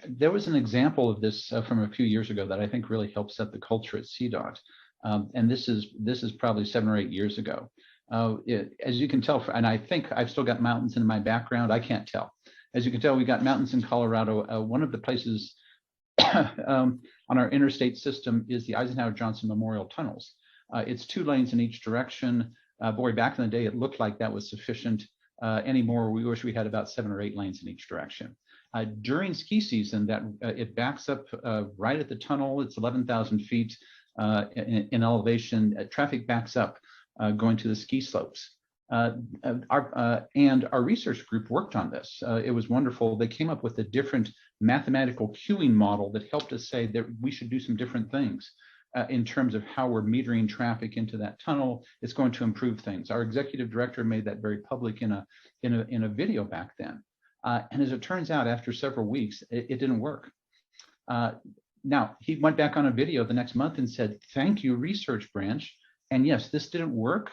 There was an example of this from a few years ago that I think really helped set the culture at CDOT. And this is probably 7 or 8 years ago. As you can tell, and I think I've still got mountains in my background. I can't tell. As you can tell, we got mountains in Colorado. One of the places on our interstate system is the Eisenhower Johnson Memorial Tunnels. It's 2 lanes in each direction. Back in the day, it looked like that was sufficient. Anymore, we wish we had about 7 or 8 lanes in each direction. During ski season, it backs up right at the tunnel. It's 11,000 feet in elevation. Traffic backs up going to the ski slopes. And our research group worked on this. It was wonderful. They came up with a different mathematical queuing model that helped us say that we should do some different things in terms of how we're metering traffic into that tunnel. It's going to improve things. Our executive director made that very public in a video back then. And as it turns out, after several weeks, it didn't work. Now, he went back on a video the next month and said, "Thank you, research branch. And yes, this didn't work.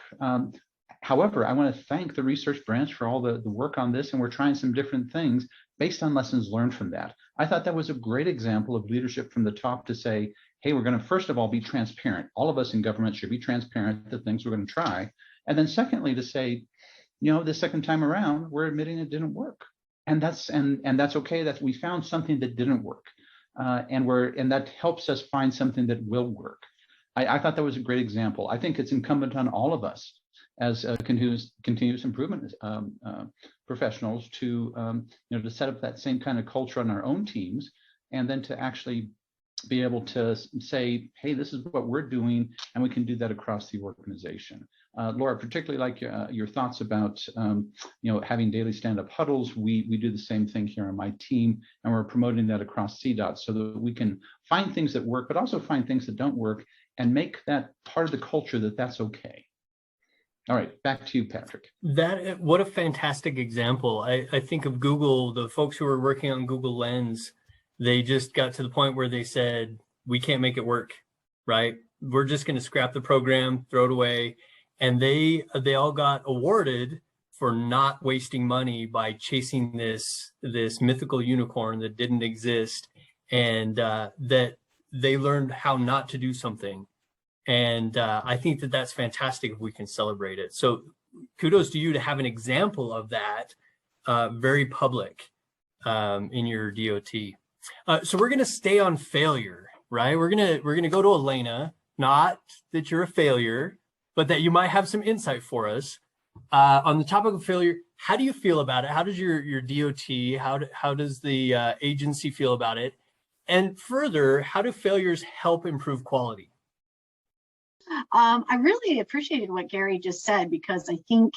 However, I want to thank the research branch for all the work on this, and we're trying some different things based on lessons learned from that." I thought that was a great example of leadership from the top to say, hey, we're going to first of all be transparent. All of us in government should be transparent the things we're going to try. And then secondly, to say, the second time around, we're admitting it didn't work. And that's okay. That we found something that didn't work. And that helps us find something that will work. I thought that was a great example. I think it's incumbent on all of us as continuous improvement professionals to set up that same kind of culture on our own teams, and then to actually be able to say, hey, this is what we're doing, and we can do that across the organization. Laura, particularly like your thoughts about having daily stand-up huddles. We do the same thing here on my team, and we're promoting that across CDOT so that we can find things that work, but also find things that don't work, and make that part of the culture that's okay. All right, back to you, Patrick. What a fantastic example. I think of Google, the folks who were working on Google Lens, they just got to the point where they said, we can't make it work, right? We're just going to scrap the program, throw it away. And they all got awarded for not wasting money by chasing this mythical unicorn that didn't exist, and that they learned how not to do something. And I think that's fantastic if we can celebrate it. So kudos to you to have an example of that very public in your DOT. So we're going to stay on failure, right? We're going to go to Elena, not that you're a failure, but that you might have some insight for us on the topic of failure. How do you feel about it? How does your DOT, how does the agency feel about it? And further, how do failures help improve quality? I really appreciated what Gary just said, because I think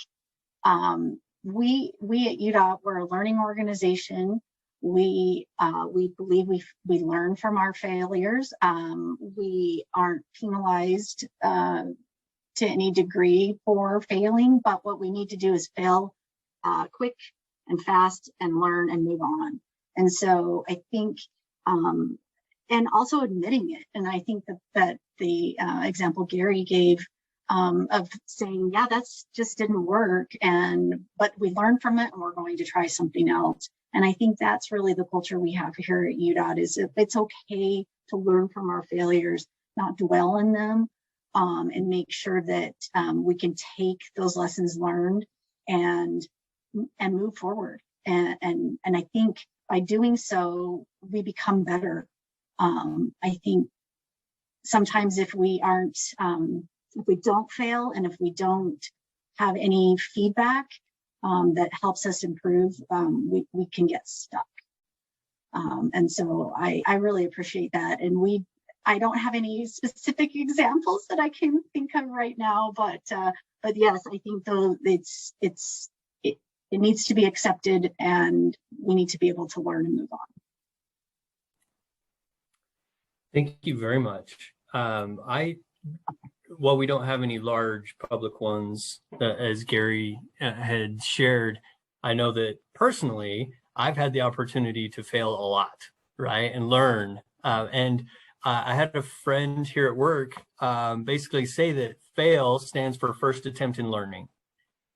we at UDOT, we're a learning organization. We believe we learn from our failures. We aren't penalized to any degree for failing, but what we need to do is fail quick and fast and learn and move on. And so I think, and also admitting it. And I think that the example Gary gave of saying, yeah, that's just didn't work, but we learned from it and we're going to try something else. And I think that's really the culture we have here at UDOT, is it's okay to learn from our failures, not dwell in them, and make sure that we can take those lessons learned and move forward. And I think by doing so, we become better. I think sometimes if we don't fail, and if we don't have any feedback that helps us improve, we can get stuck. And so I really appreciate that. And I don't have any specific examples that I can think of right now, but yes, I think though it needs to be accepted, and we need to be able to learn and move on. Thank you very much. While we don't have any large public ones, as Gary had shared, I know that personally, I've had the opportunity to fail a lot, right, and learn. I had a friend here at work basically say that FAIL stands for first attempt in learning.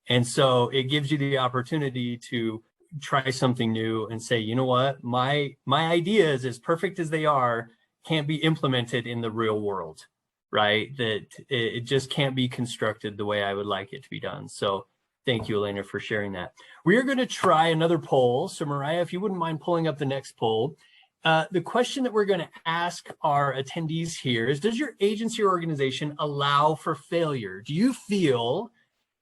And so it gives you the opportunity to try something new and say, you know what, my ideas, as perfect as they are, can't be implemented in the real world, right? That it just can't be constructed the way I would like it to be done. So thank you, Elena, for sharing that. We are going to try another poll. So Mariah, if you wouldn't mind pulling up the next poll. The question that we're going to ask our attendees here is, does your agency or organization allow for failure? Do you feel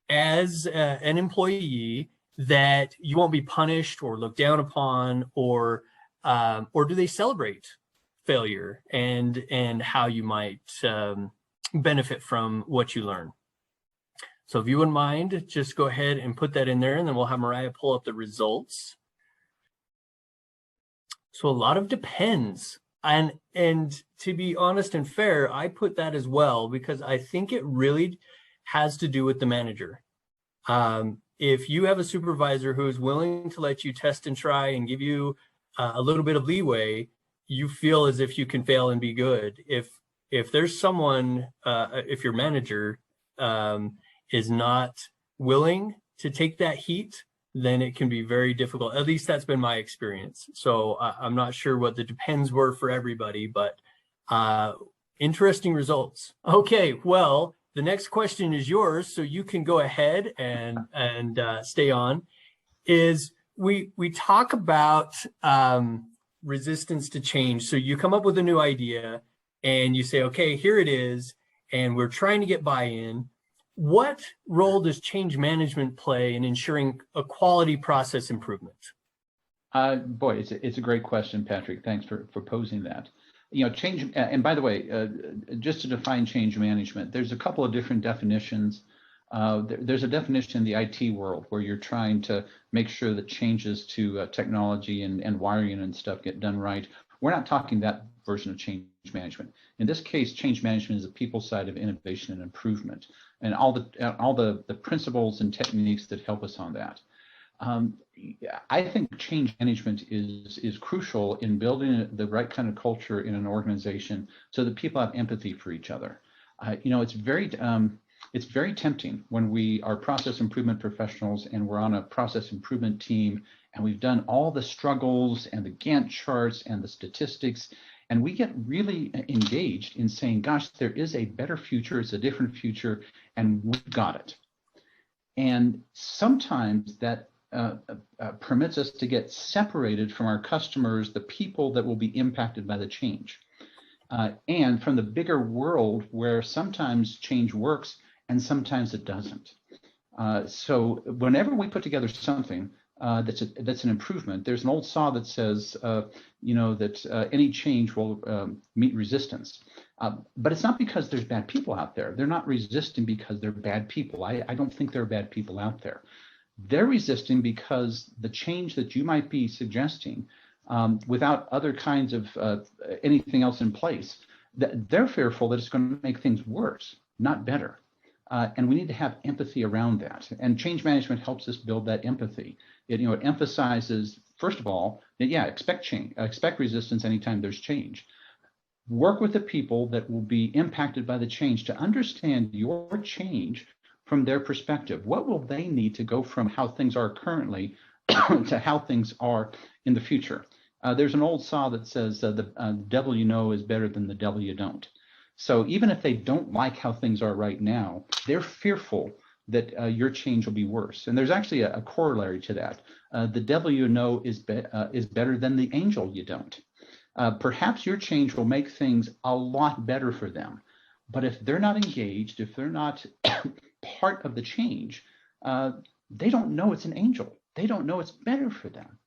as an employee that you won't be punished or looked down upon, or do they celebrate failure and how you might benefit from what you learn? So if you wouldn't mind, just go ahead and put that in there, and then we'll have Mariah pull up the results. So a lot of depends. And to be honest and fair, I put that as well, because I think it really has to do with the manager. If you have a supervisor who is willing to let you test and try and give you a little bit of leeway, you feel as if you can fail and be good. If there's someone, if your manager is not willing to take that heat, then it can be very difficult. At least that's been my experience. So I'm not sure what the depends were for everybody, but interesting results. Okay, well, the next question is yours, so you can go ahead and stay on. Is we talk about resistance to change. So you come up with a new idea and you say, okay, here it is, and we're trying to get buy-in. What role does change management play in ensuring a quality process improvement? Boy, it's a great question, Patrick. Thanks for posing that. You know, change, and by the way, just to define change management, there's a couple of different definitions. There's a definition in the IT world where you're trying to make sure that changes to technology and wiring and stuff get done right. We're not talking that version of change management. In this case, change management is the people side of innovation and improvement, and all the principles and techniques that help us on that. I think change management is crucial in building the right kind of culture in an organization so that people have empathy for each other. You know, it's very tempting when we are process improvement professionals and we're on a process improvement team and we've done all the struggles and the Gantt charts and the statistics, and we get really engaged in saying, gosh, there is a better future, it's a different future, and we've got it. And sometimes that permits us to get separated from our customers, the people that will be impacted by the change, and from the bigger world where sometimes change works and sometimes it doesn't. So whenever we put together something that's an improvement, there's an old saw that says, you know, that any change will meet resistance. But it's not because there's bad people out there. They're not resisting because they're bad people. I don't think there are bad people out there. They're resisting because the change that you might be suggesting, without other kinds of anything else in place, they're fearful that it's going to make things worse, not better. And we need to have empathy around that. And change management helps us build that empathy. It emphasizes, first of all, that expect change, expect resistance anytime there's change. Work with the people that will be impacted by the change to understand your change from their perspective. What will they need to go from how things are currently to how things are in the future? There's an old saw that says the devil you know is better than the devil you don't. So even if they don't like how things are right now, they're fearful that your change will be worse. And there's actually a corollary to that. The devil you know is better than the angel you don't. Perhaps your change will make things a lot better for them. But if they're not engaged, if they're not part of the change, they don't know it's an angel. They don't know it's better for them.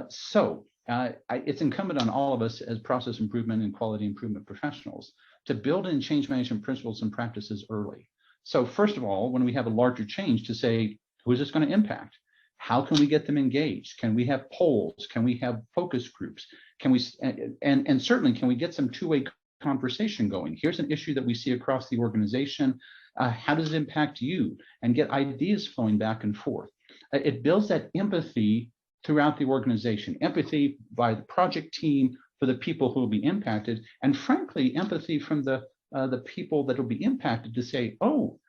So it's incumbent on all of us as process improvement and quality improvement professionals to build in change management principles and practices early. So first of all, when we have a larger change, to say, who is this going to impact? How can we get them engaged? Can we have polls? Can we have focus groups? Can we, and certainly, can we get some two-way conversation going? Here's an issue that we see across the organization. How does it impact you? And get ideas flowing back and forth. It builds that empathy throughout the organization, empathy by the project team for the people who will be impacted, and frankly, empathy from the people that will be impacted to say, oh,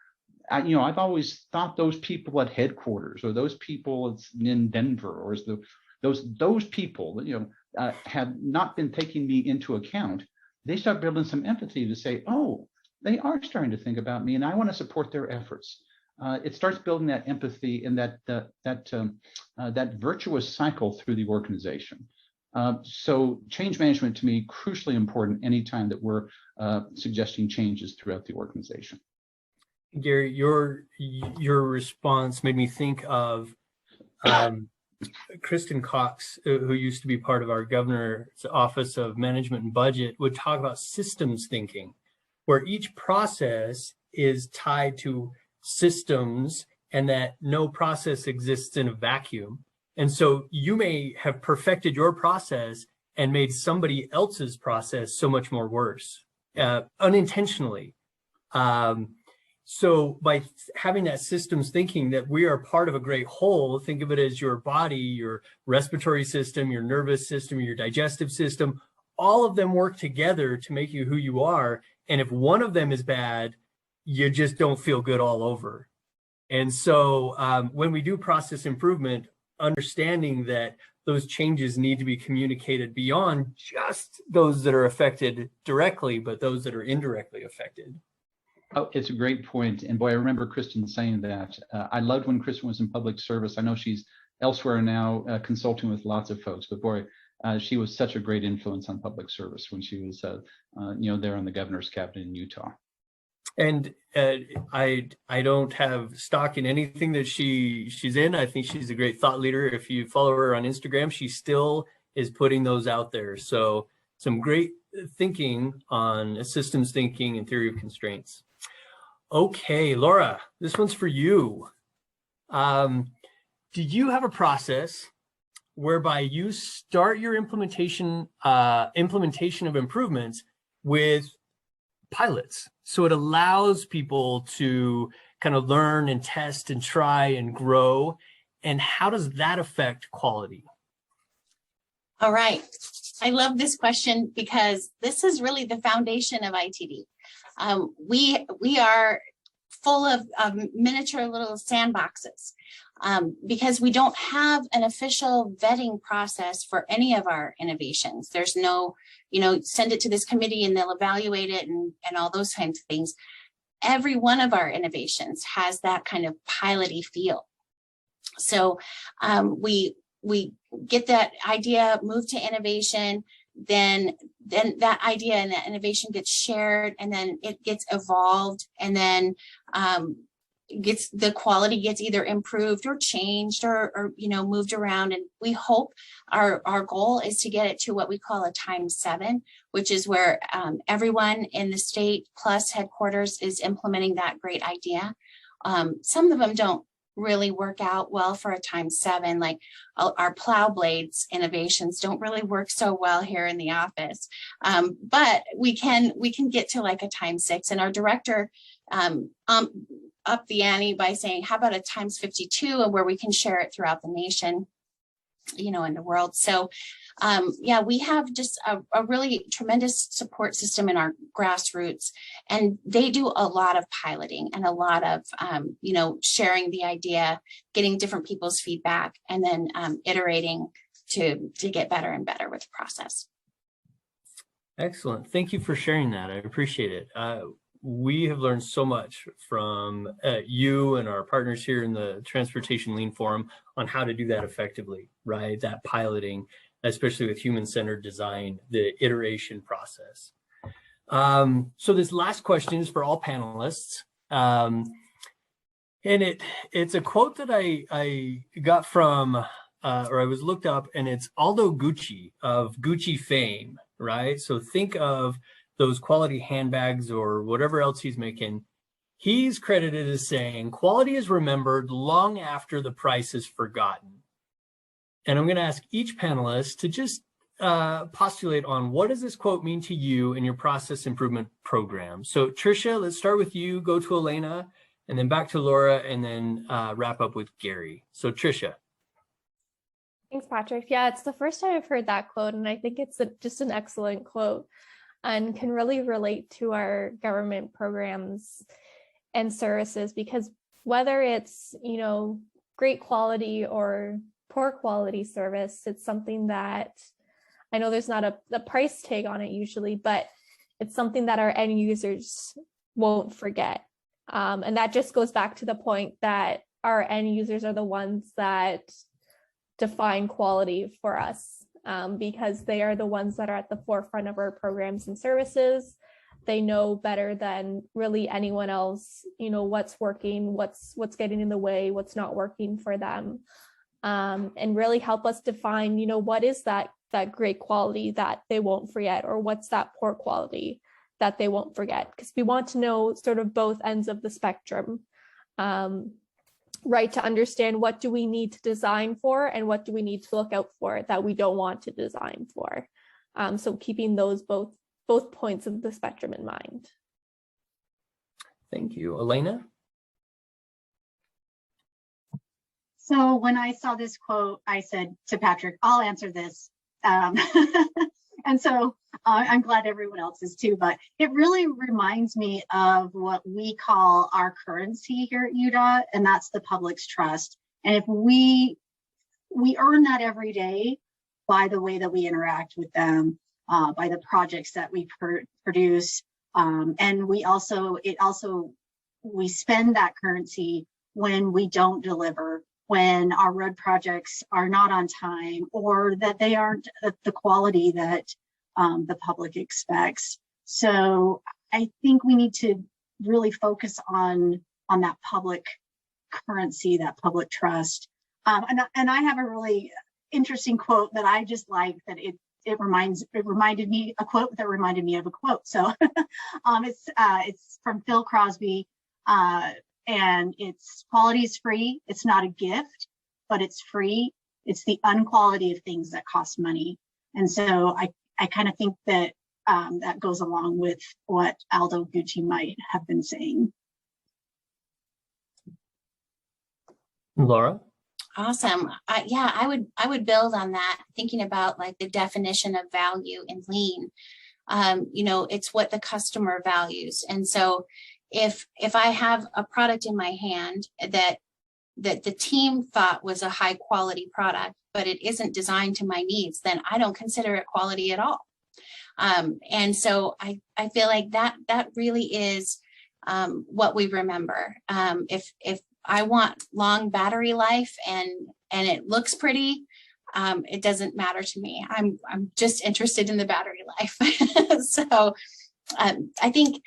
I've always thought those people at headquarters or those people in Denver or those people, have not been taking me into account. They start building some empathy to say, oh, they are starting to think about me and I want to support their efforts. It starts building that empathy and that virtuous cycle through the organization. So change management to me, crucially important anytime that we're suggesting changes throughout the organization. Gary, your response made me think of Kristen Cox, who used to be part of our governor's Office of Management and Budget, would talk about systems thinking, where each process is tied to systems and that no process exists in a vacuum. And so you may have perfected your process and made somebody else's process so much more worse, unintentionally. So by having that systems thinking that we are part of a great whole, think of it as your body, your respiratory system, your nervous system, your digestive system, all of them work together to make you who you are. And if one of them is bad, you just don't feel good all over. And so when we do process improvement, understanding that those changes need to be communicated beyond just those that are affected directly, but those that are indirectly affected. Oh, it's a great point. And boy, I remember Kristen saying that. I loved when Kristen was in public service. I know she's elsewhere now consulting with lots of folks, but boy, she was such a great influence on public service when she was there on the governor's cabinet in Utah. And I don't have stock in anything that she's in. I think she's a great thought leader. If you follow her on Instagram, she still is putting those out there. So some great thinking on systems thinking and theory of constraints. Okay, Laura, this one's for you. Do you have a process whereby you start your implementation of improvements with pilots? So it allows people to kind of learn and test and try and grow. And how does that affect quality? All right. I love this question because this is really the foundation of ITD. We are full of miniature little sandboxes because we don't have an official vetting process for any of our innovations. There's no, send it to this committee and they'll evaluate it and all those kinds of things. Every one of our innovations has that kind of piloty feel. So we get that idea, move to innovation, then that idea and that innovation gets shared, and then it gets evolved, and then the quality gets either improved or changed or moved around. And we hope our goal is to get it to what we call a times 7, which is where everyone in the state plus headquarters is implementing that great idea. Some of them don't really work out well for a times 7, like our plow blades innovations don't really work so well here in the office, but we can get to like a times 6, and our director up the ante by saying, how about a times 52, and where we can share it throughout the nation, in the world. So we have just a really tremendous support system in our grassroots, and they do a lot of piloting and a lot of, sharing the idea, getting different people's feedback, and then iterating to get better and better with the process. Excellent. Thank you for sharing that. I appreciate it. We have learned so much from you and our partners here in the Transportation Lean Forum on how to do that effectively, right? That piloting, especially with human-centered design, the iteration process. So this last question is for all panelists. And it's a quote that I got from or I was looked up, and it's Aldo Gucci of Gucci fame, right? So think of those quality handbags or whatever else he's making. He's credited as saying, quality is remembered long after the price is forgotten. And I'm going to ask each panelist to just postulate on what does this quote mean to you in your process improvement program. So Tricia, let's start with you, go to Elena, and then back to Laura, and then wrap up with Gary. So Tricia. Thanks, Patrick. Yeah, it's the first time I've heard that quote, and I think it's just an excellent quote and can really relate to our government programs and services, because whether it's, you know, great quality or poor quality service, it's something that I know there's not a price tag on it usually, but it's something that our end users won't forget. And that just goes back to the point that our end users are the ones that define quality for us, because they are the ones that are at the forefront of our programs and services. They know better than really anyone else, you know, what's working, what's getting in the way, what's not working for them, and really help us define, you know, what is that great quality that they won't forget, or what's that poor quality that they won't forget, because we want to know sort of both ends of the spectrum, right, to understand what do we need to design for and what do we need to look out for that we don't want to design for. So keeping those both points of the spectrum in mind. Thank you. Elena? So when I saw this quote, I said to Patrick, I'll answer this. And so I'm glad everyone else is too, but it really reminds me of what we call our currency here at UDOT, and that's the public's trust. And if we earn that every day by the way that we interact with them, by the projects that we produce, and we spend that currency when we don't deliver, when our road projects are not on time, or that they aren't the quality that the public expects. So I think we need to really focus on that public currency, that public trust. And I have a really interesting quote that I just like, that it reminded me a quote that reminded me of a quote. So it's from Phil Crosby. And it's quality is free. It's not a gift, but it's free. It's the unquality of things that cost money. And so I kind of think that that goes along with what Aldo Gucci might have been saying. Laura? Awesome. Yeah, I would build on that, thinking about like the definition of value in lean. You know, it's what the customer values. And so if I have a product in my hand that the team thought was a high quality product, but it isn't designed to my needs, then I don't consider it quality at all. And so I feel like that really is what we remember. If I want long battery life and it looks pretty, it doesn't matter to me. I'm just interested in the battery life. So I think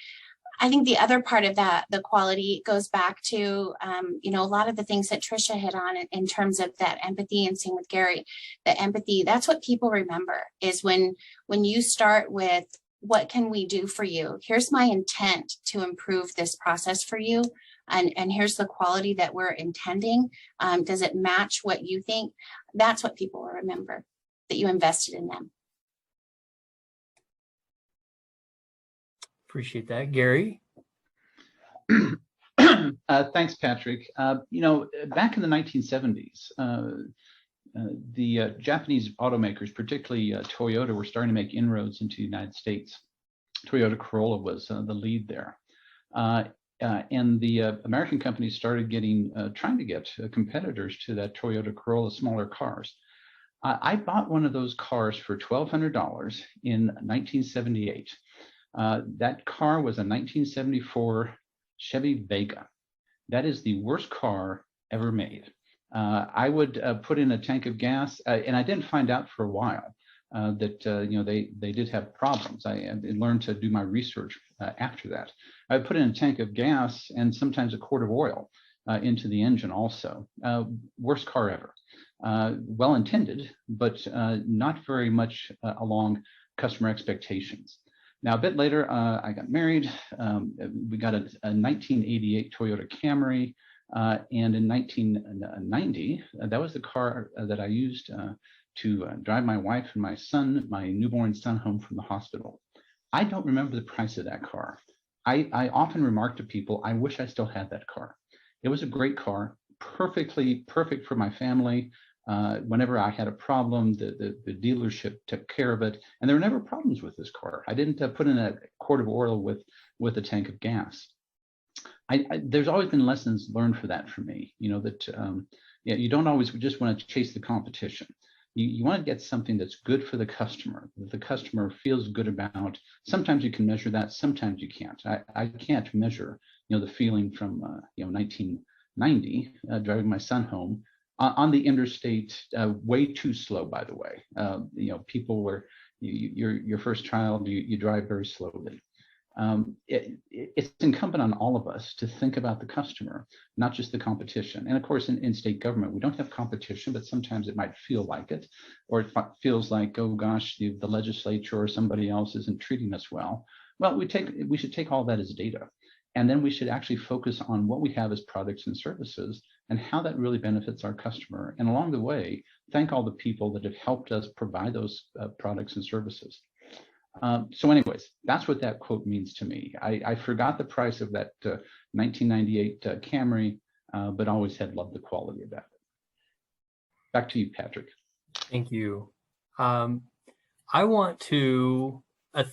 the other part of that, the quality, goes back to, you know, a lot of the things that Tricia hit on in terms of that empathy, and same with Gary, the empathy. That's what people remember, is when you start with, what can we do for you? Here's my intent to improve this process for you. And here's the quality that we're intending. Does it match what you think? That's what people will remember, that you invested in them. Appreciate that. Gary? Thanks, Patrick. You know, back in the 1970s, the Japanese automakers, particularly Toyota, were starting to make inroads into the United States. Toyota Corolla was the lead there. And the American companies started trying to get competitors to that Toyota Corolla, smaller cars. I bought one of those cars for $1,200 in 1978. That car was a 1974 Chevy Vega. That is the worst car ever made. I would put in a tank of gas, and I didn't find out for a while that you know, they did have problems. I learned to do my research after that. I would put in a tank of gas and sometimes a quart of oil into the engine also. Worst car ever. well-intended, but not very much along customer expectations. Now, a bit later, I got married. We got a 1988 Toyota Camry, and in 1990, that was the car that I used to drive my wife and my newborn son home from the hospital. I don't remember the price of that car. I often remark to people, I wish I still had that car. It was a great car, perfectly perfect for my family. Whenever I had a problem, the dealership took care of it, and there were never problems with this car. I didn't put in a quart of oil with a tank of gas. There's always been lessons learned for that for me. You know that you don't always just want to chase the competition. You want to get something that's good for the customer, that the customer feels good about. Sometimes you can measure that, sometimes you can't. I can't measure, the feeling from 1990 driving my son home on the interstate, way too slow, by the way. People were, your first child, you drive very slowly. It's incumbent on all of us to think about the customer, not just the competition. And of course, in state government, we don't have competition, but sometimes it might feel like it, or it feels like, oh gosh, the legislature or somebody else isn't treating us well. Well, we should take all that as data. And then we should actually focus on what we have as products and services and how that really benefits our customer. And along the way, thank all the people that have helped us provide those products and services. So anyways, that's what that quote means to me. I forgot the price of that 1998 Camry, but always had loved the quality of that. Back to you, Patrick. Thank you. I want to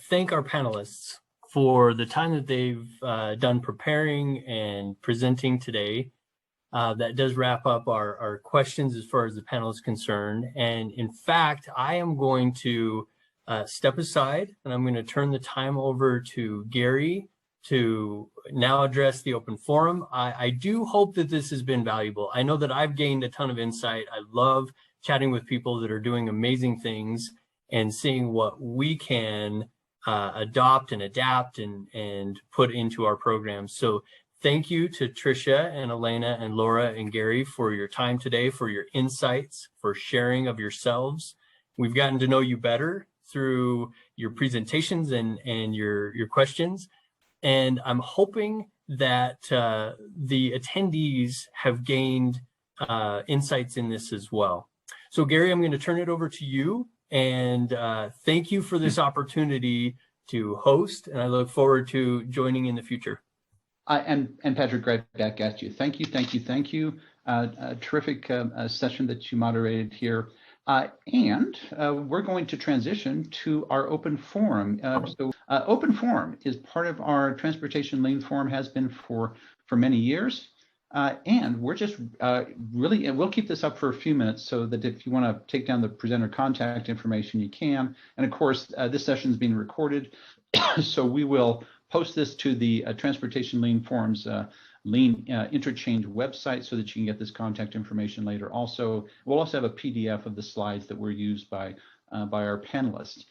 thank our panelists for the time that they've done preparing and presenting today. That does wrap up our questions as far as the panel is concerned. And in fact, I am going to step aside, and I'm going to turn the time over to Gary to now address the open forum. I do hope that this has been valuable. I know that I've gained a ton of insight. I love chatting with people that are doing amazing things and seeing what we can adopt and adapt and put into our programs. So thank you to Tricia and Elena and Laura and Gary for your time today, for your insights, for sharing of yourselves. We've gotten to know you better through your presentations and your questions. And I'm hoping that the attendees have gained insights in this as well. So Gary, I'm going to turn it over to you, and thank you for this opportunity to host, and I look forward to joining in the future. And Patrick, right back at you. Thank you. A terrific session that you moderated here. And we're going to transition to our open forum. So open forum is part of our Transportation Lean Forum, has been for many years. And we're just really, and we'll keep this up for a few minutes so that if you want to take down the presenter contact information, you can. And of course, this session is being recorded. So we will post this to the Transportation Lean Forum's Lean Interchange website so that you can get this contact information later. Also, we'll also have a PDF of the slides that were used by our panelists.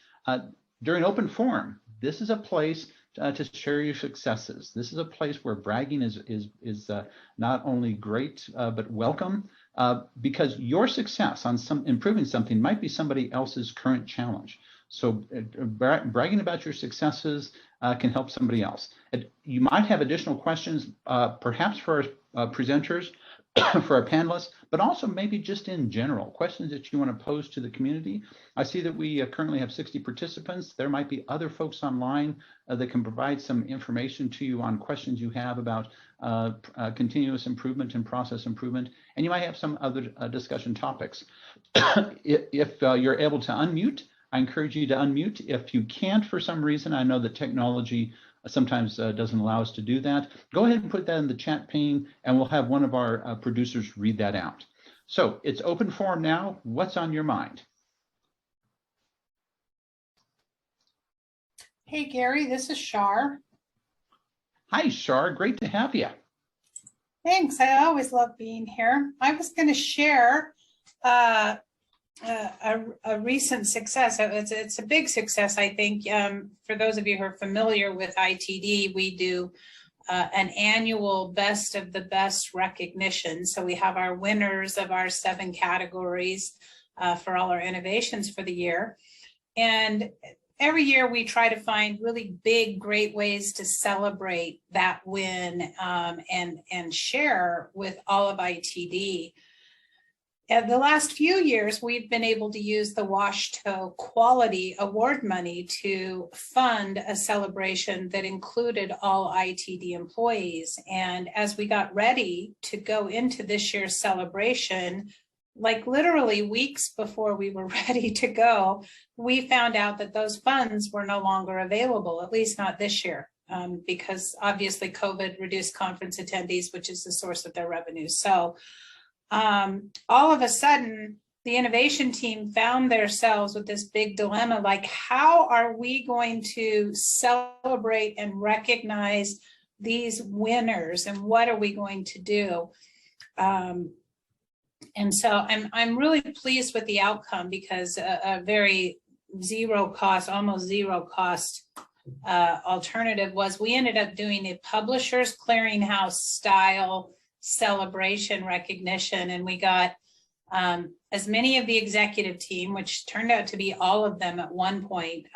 During open forum, this is a place to share your successes. This is a place where bragging is not only great but welcome, because your success on improving something might be somebody else's current challenge. So bragging about your successes can help somebody else. You might have additional questions, perhaps for our presenters, for our panelists, but also maybe just in general, questions that you want to pose to the community. I see that we currently have 60 participants. There might be other folks online that can provide some information to you on questions you have about continuous improvement and process improvement. And you might have some other discussion topics. If you're able to unmute, I encourage you to unmute. If you can't for some reason, I know that technology sometimes doesn't allow us to do that, go ahead and put that in the chat pane, and we'll have one of our producers read that out. So it's open forum now. What's on your mind? Hey, Gary, this is Shar. Hi, Shar. Great to have you. Thanks. I always love being here. I was going to share a recent success. It's a big success, I think. For those of you who are familiar with ITD, we do an annual best of the best recognition. So we have our winners of our 7 categories for all our innovations for the year. And every year we try to find really big, great ways to celebrate that win and share with all of ITD. In the last few years, we've been able to use the WashTo Quality Award money to fund a celebration that included all ITD employees. And as we got ready to go into this year's celebration, like literally weeks before we were ready to go, we found out that those funds were no longer available, at least not this year, because obviously COVID reduced conference attendees, which is the source of their revenue. So all of a sudden, the innovation team found themselves with this big dilemma, like, how are we going to celebrate and recognize these winners, and what are we going to do? And so I'm really pleased with the outcome, because a very zero cost, almost zero cost alternative was we ended up doing a Publishers Clearinghouse style celebration recognition, and we got as many of the executive team, which turned out to be all of them at one point,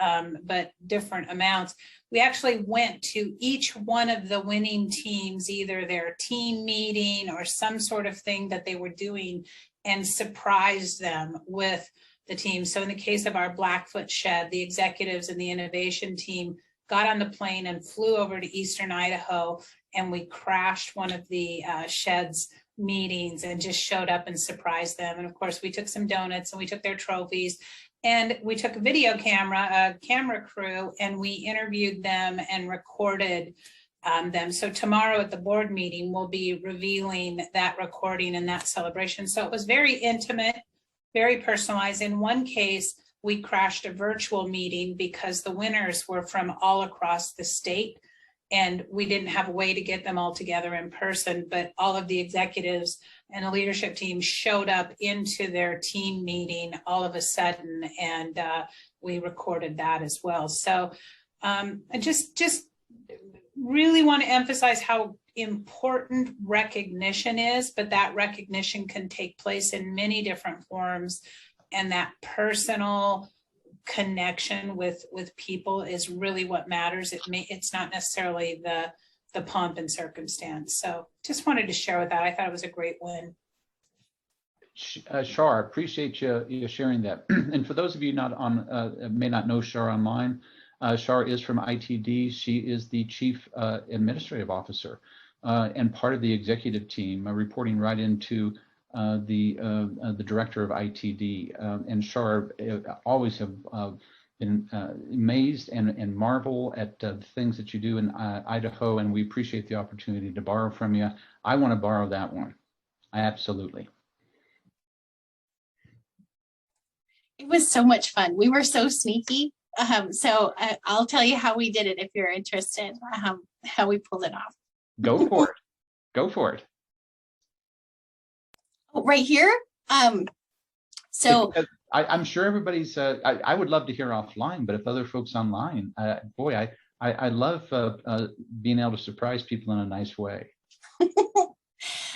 but different amounts. We actually went to each one of the winning teams, either their team meeting or some sort of thing that they were doing, and surprised them with the team. So in the case of our Blackfoot shed, the executives and the innovation team got on the plane and flew over to Eastern Idaho, and we crashed one of the shed's meetings and just showed up and surprised them. And of course, we took some donuts and we took their trophies, and we took a video camera, a camera crew, and we interviewed them and recorded them. So tomorrow at the board meeting, we'll be revealing that recording and that celebration. So it was very intimate, very personalized. In one case, we crashed a virtual meeting because the winners were from all across the state, and we didn't have a way to get them all together in person, but all of the executives and the leadership team showed up into their team meeting all of a sudden, and we recorded that as well. So I just really want to emphasize how important recognition is, but that recognition can take place in many different forms, and that personal connection with people is really what matters. It's not necessarily the pomp and circumstance. So just wanted to share with that. I thought it was a great win. Shar, appreciate you sharing that. And for those of you not on may not know Shar online, Shar is from ITD. She is the Chief Administrative Officer and part of the executive team, reporting right into the director of ITD. And Shar always have been amazed and marvel at the things that you do in Idaho, and we appreciate the opportunity to borrow from you. I want to borrow that one. Absolutely. It was so much fun. We were so sneaky. So I'll tell you how we did it if you're interested, how we pulled it off. Go for it. Go for it. Oh, right here. So I'm sure everybody's, I would love to hear offline, but if other folks online, boy, I love being able to surprise people in a nice way.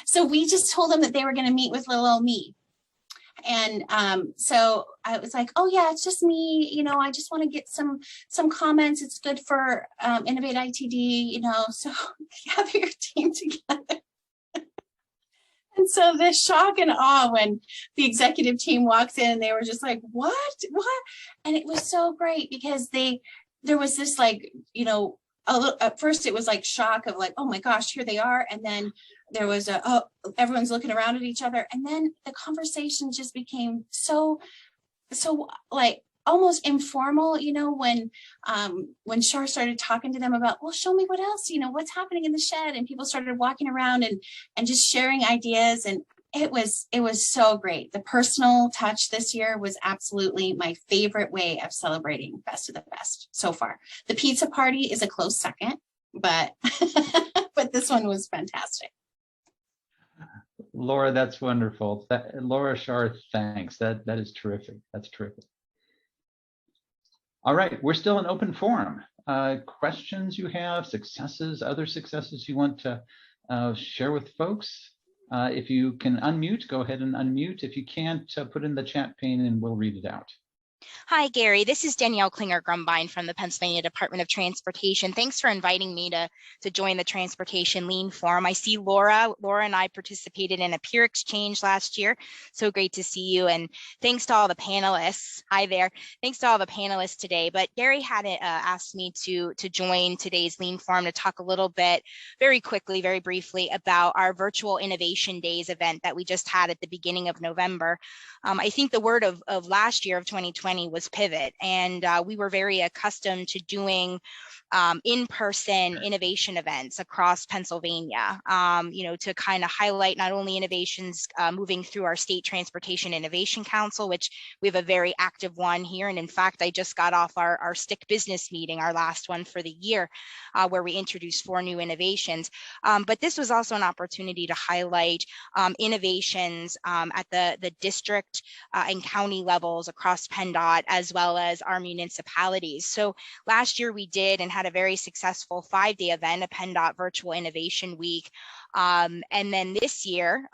So we just told them that they were going to meet with little old me. And so I was like, oh yeah, it's just me, you know, I just want to get some comments. It's good for Innovate ITD, you know, so gather your team together. And so the shock and awe when the executive team walks in, they were just like, what? And it was so great because there was this, like, you know, at first it was like shock of like, oh my gosh, here they are. And then there was everyone's looking around at each other. And then the conversation just became so like almost informal, you know, when Shar started talking to them about, well, show me what else, you know, what's happening in the shed, and people started walking around and just sharing ideas. And it was so great. The personal touch this year was absolutely my favorite way of celebrating Best of the Best so far. The pizza party is a close second, but but this one was fantastic. Laura, that's wonderful. Laura, Shar, thanks. That is terrific. That's terrific. All right, we're still in open forum. Questions you have, successes, other successes you want to share with folks? If you can unmute, go ahead and unmute. If you can't, put in the chat pane and we'll read it out. Hi, Gary. This is Danielle Klinger-Grumbine from the Pennsylvania Department of Transportation. Thanks for inviting me to join the Transportation Lean Forum. I see Laura. Laura and I participated in a peer exchange last year. So great to see you. And thanks to all the panelists. Hi there. Thanks to all the panelists today. But Gary had asked me to join today's Lean Forum to talk a little bit, very quickly, very briefly, about our virtual Innovation Days event that we just had at the beginning of November. I think the word of last year of 2020 was pivot, and we were very accustomed to doing in-person innovation events across Pennsylvania, to kind of highlight not only innovations moving through our State Transportation Innovation Council, which we have a very active one here. And in fact, I just got off our STIC business meeting, our last one for the year, where we introduced 4 new innovations. But this was also an opportunity to highlight innovations at the district and county levels across PennDOT, as well as our municipalities. So last year we did and had a very successful 5-day event, a PennDOT Virtual Innovation Week. And then this year,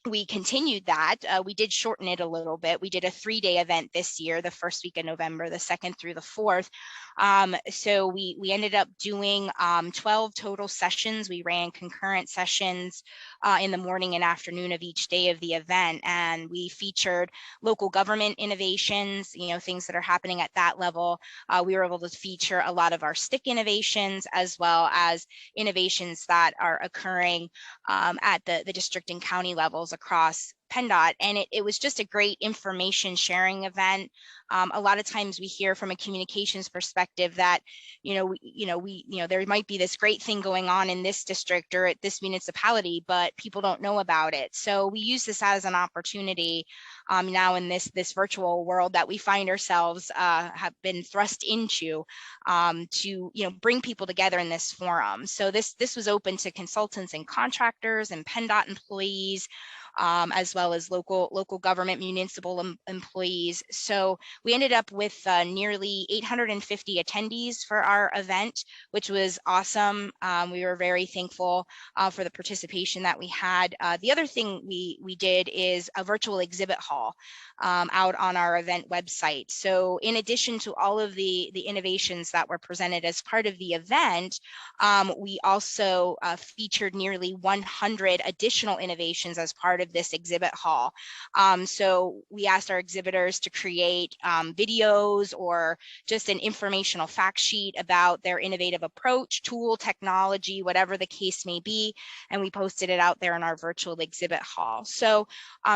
we continued that. We did shorten it a little bit. We did a 3-day event this year, the first week of November, the 2nd through the 4th. So we ended up doing 12 total sessions. We ran concurrent sessions in the morning and afternoon of each day of the event. And we featured local government innovations, things that are happening at that level. We were able to feature a lot of our STIC innovations, as well as innovations that are occurring at the district and county levels across PennDOT. And it was just a great information sharing event. A lot of times we hear from a communications perspective that, there might be this great thing going on in this district or at this municipality, but people don't know about it. So we use this as an opportunity now in this virtual world that we find ourselves have been thrust into to bring people together in this forum. So this was open to consultants and contractors and PennDOT employees, as well as local government, municipal employees. So we ended up with nearly 850 attendees for our event, which was awesome. We were very thankful for the participation that we had. The other thing we did is a virtual exhibit hall out on our event website. So in addition to all of the innovations that were presented as part of the event, we also featured nearly 100 additional innovations as part of this exhibit hall. So we asked our exhibitors to create videos or just an informational fact sheet about their innovative approach, tool, technology, whatever the case may be, and we posted it out there in our virtual exhibit hall. So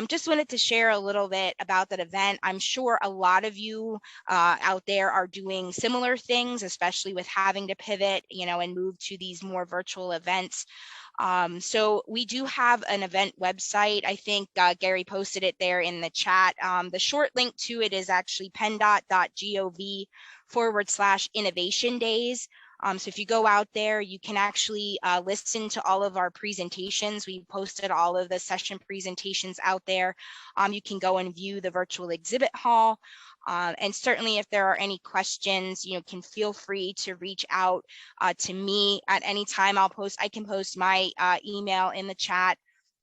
just wanted to share a little bit about that event. I'm sure a lot of you out there are doing similar things, especially with having to pivot, and move to these more virtual events. So we do have an event website. I think Gary posted it there in the chat. The short link to it is actually penndot.gov/innovation days. So if you go out there, you can actually listen to all of our presentations. We posted all of the session presentations out there. You can go and view the virtual exhibit hall. And certainly if there are any questions, can feel free to reach out to me at any time. I can post my email in the chat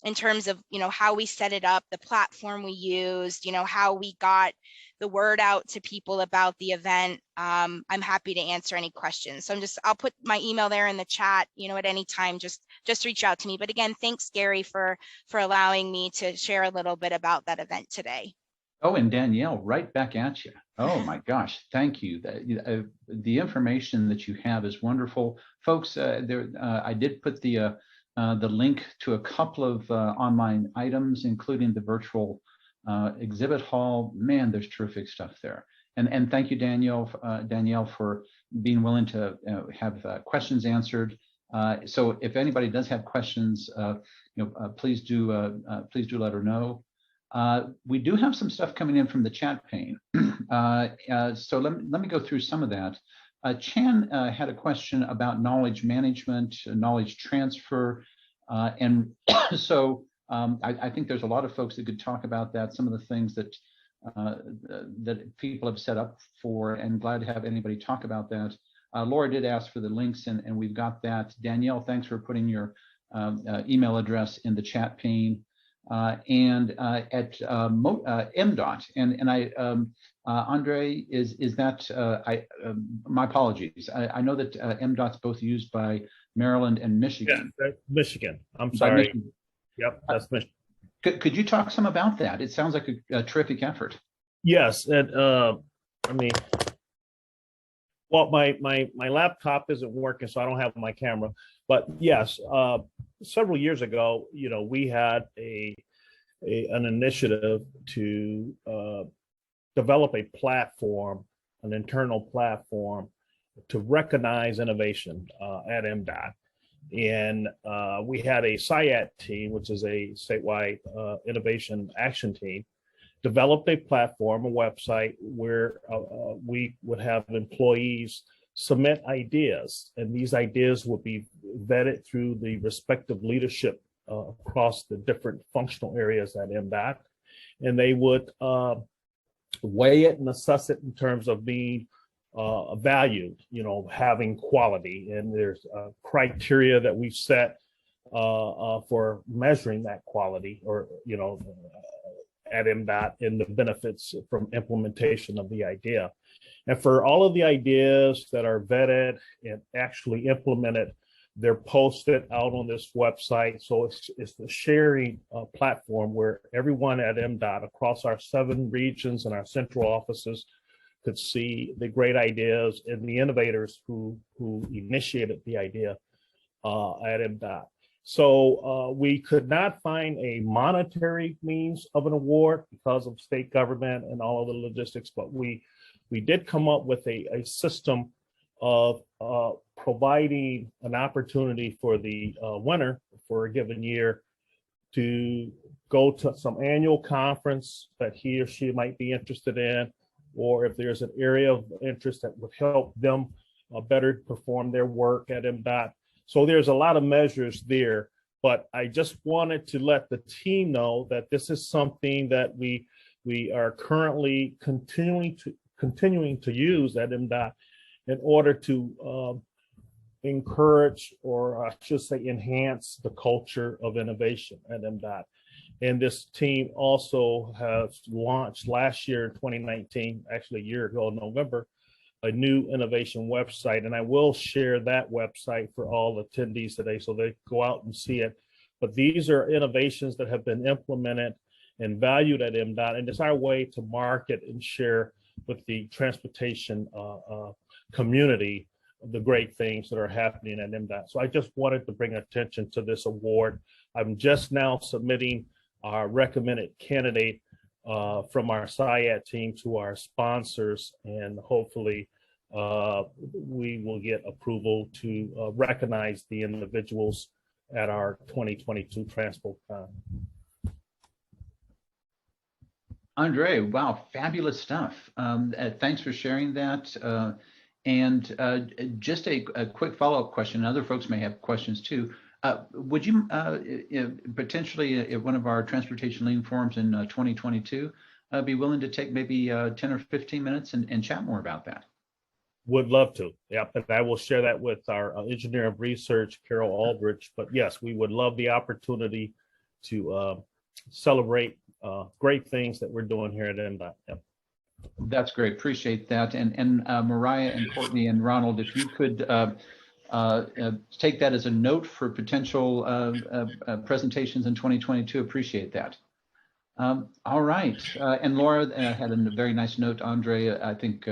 in terms of, how we set it up, the platform we used, how we got the word out to people about the event. I'm happy to answer any questions. So I'll put my email there in the chat, at any time, just reach out to me. But again, thanks, Gary, for allowing me to share a little bit about that event today. Oh, and Danielle, right back at you. Oh my gosh, thank you. The information that you have is wonderful, folks. I did put the link to a couple of online items, including the virtual exhibit hall. Man, there's terrific stuff there. And thank you, Danielle, for being willing to have questions answered. So if anybody does have questions, please do let her know. We do have some stuff coming in from the chat pane. So let me go through some of that. Chan had a question about knowledge management, knowledge transfer. And so I think there's a lot of folks that could talk about that. Some of the things that that people have set up for, and glad to have anybody talk about that. Laura did ask for the links, and we've got that. Danielle, thanks for putting your email address in the chat pane. And at MDOT, and Andre, is that, my apologies. I know that MDOT's both used by Maryland and Michigan. Yeah, that's Michigan. I'm sorry. Michigan. Yep, that's Michigan. Could you talk some about that? It sounds like a terrific effort. Yes, and I mean, well, my laptop isn't working, so I don't have my camera. But yes, several years ago, we had an initiative to develop a platform, an internal platform to recognize innovation at MDOT. And we had a SIAT team, which is a statewide innovation action team, developed a platform, a website where we would have employees submit ideas, and these ideas would be vetted through the respective leadership across the different functional areas at MDOT, and they would weigh it and assess it in terms of being valued, having quality. And there's criteria that we've set for measuring that quality, or at MDOT, and the benefits from implementation of the idea. And for all of the ideas that are vetted and actually implemented, they're posted out on this website. So it's the sharing platform where everyone at MDOT across our 7 regions and our central offices could see the great ideas and the innovators who initiated the idea at MDOT. So we could not find a monetary means of an award because of state government and all of the logistics, but we did come up with a system of providing an opportunity for the winner for a given year to go to some annual conference that he or she might be interested in, or if there's an area of interest that would help them better perform their work at MDOT. So there's a lot of measures there, but I just wanted to let the team know that this is something that we are currently continuing to use at MDOT in order to encourage, or I should say enhance, the culture of innovation at MDOT. And this team also has launched last year in 2019, actually a year ago in November, a new innovation website. And I will share that website for all attendees today so they go out and see it. But these are innovations that have been implemented and valued at MDOT. And it's our way to market and share with the transportation community the great things that are happening at MDOT. So I just wanted to bring attention to this award. I'm just now submitting our recommended candidate from our SIAT team to our sponsors, and hopefully we will get approval to recognize the individuals at our 2022 TranspoCon. Andre, wow, fabulous stuff. Thanks for sharing that. And just a quick follow-up question. Other folks may have questions too. Would you potentially at one of our transportation lean forums in 2022 be willing to take maybe 10 or 15 minutes and chat more about that? Would love to. Yep, and I will share that with our engineer of research, Carol Aldrich. But yes, we would love the opportunity to celebrate great things that we're doing here at MDOT. Yep. That's great. Appreciate that. And Mariah and Courtney and Ronald, if you could take that as a note for potential presentations in 2022, appreciate that. All right. And Laura had a very nice note. Andre, I think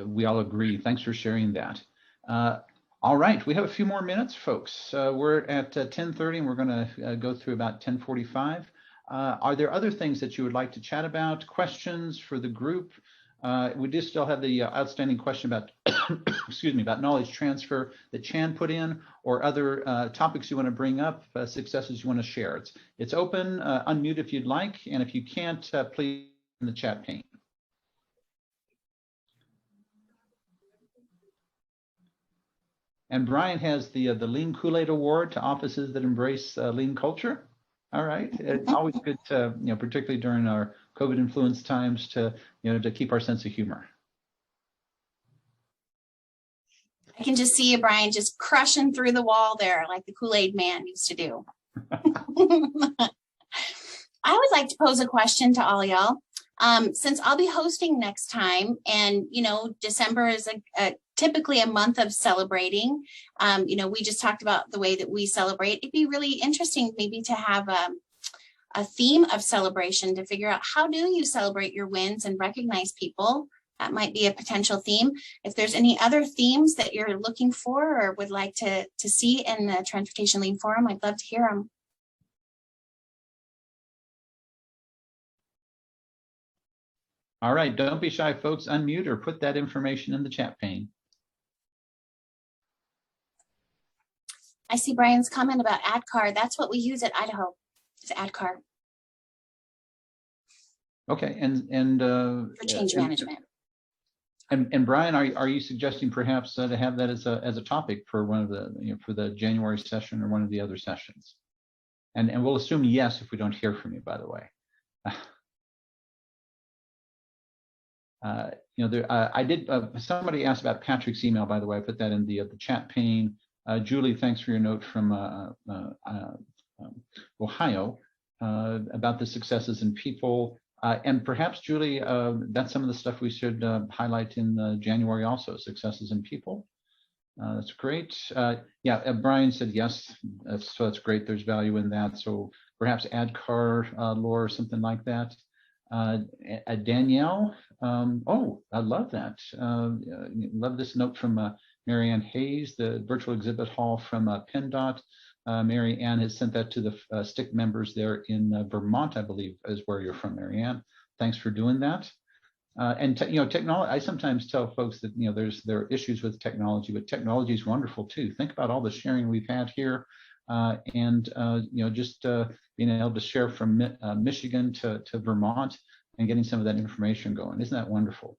we all agree. Thanks for sharing that. All right. We have a few more minutes, folks. We're at 10:30 and we're going to go through about 10:45. Are there other things that you would like to chat about? Questions for the group? We do still have the outstanding question about, excuse me, about knowledge transfer that Chan put in, or other topics you want to bring up, successes you want to share. It's open, unmute if you'd like, and if you can't, please in the chat pane. And Brian has the Lean Kool-Aid Award to offices that embrace lean culture. All right. It's always good to, particularly during our COVID influenced times to, to keep our sense of humor. I can just see you, Brian, just crushing through the wall there like the Kool-Aid man used to do. I would like to pose a question to all y'all. Since I'll be hosting next time, and December is typically a month of celebrating. We just talked about the way that we celebrate. It'd be really interesting maybe to have a theme of celebration to figure out how do you celebrate your wins and recognize people. That might be a potential theme. If there's any other themes that you're looking for or would like to see in the Transportation Lean Forum, I'd love to hear them. All right, don't be shy, folks. Unmute or put that information in the chat pane. I see Brian's comment about AdCar. That's what we use at Idaho. It's AdCar. Okay, and for change management. And Brian, are you suggesting perhaps to have that as a topic for one of the for the January session or one of the other sessions? And we'll assume yes if we don't hear from you, by the way. I did. Somebody asked about Patrick's email. By the way, I put that in the chat pane. Julie, thanks for your note from Ohio about the successes in people. And perhaps, Julie, that's some of the stuff we should highlight in January also. Successes in people. That's great. Yeah, Brian said yes. So that's great. There's value in that. So perhaps AdCar, Laura, or something like that. Danielle, oh, I love that. Love this note from Marianne Hayes, the virtual exhibit hall from PennDOT. Mary Ann has sent that to the STIC members there in Vermont, I believe is where you're from, Mary Ann. Thanks for doing that. And technology, I sometimes tell folks that there are issues with technology, but technology is wonderful too. Think about all the sharing we've had here, and just being able to share from Michigan to Vermont and getting some of that information going. Isn't that wonderful?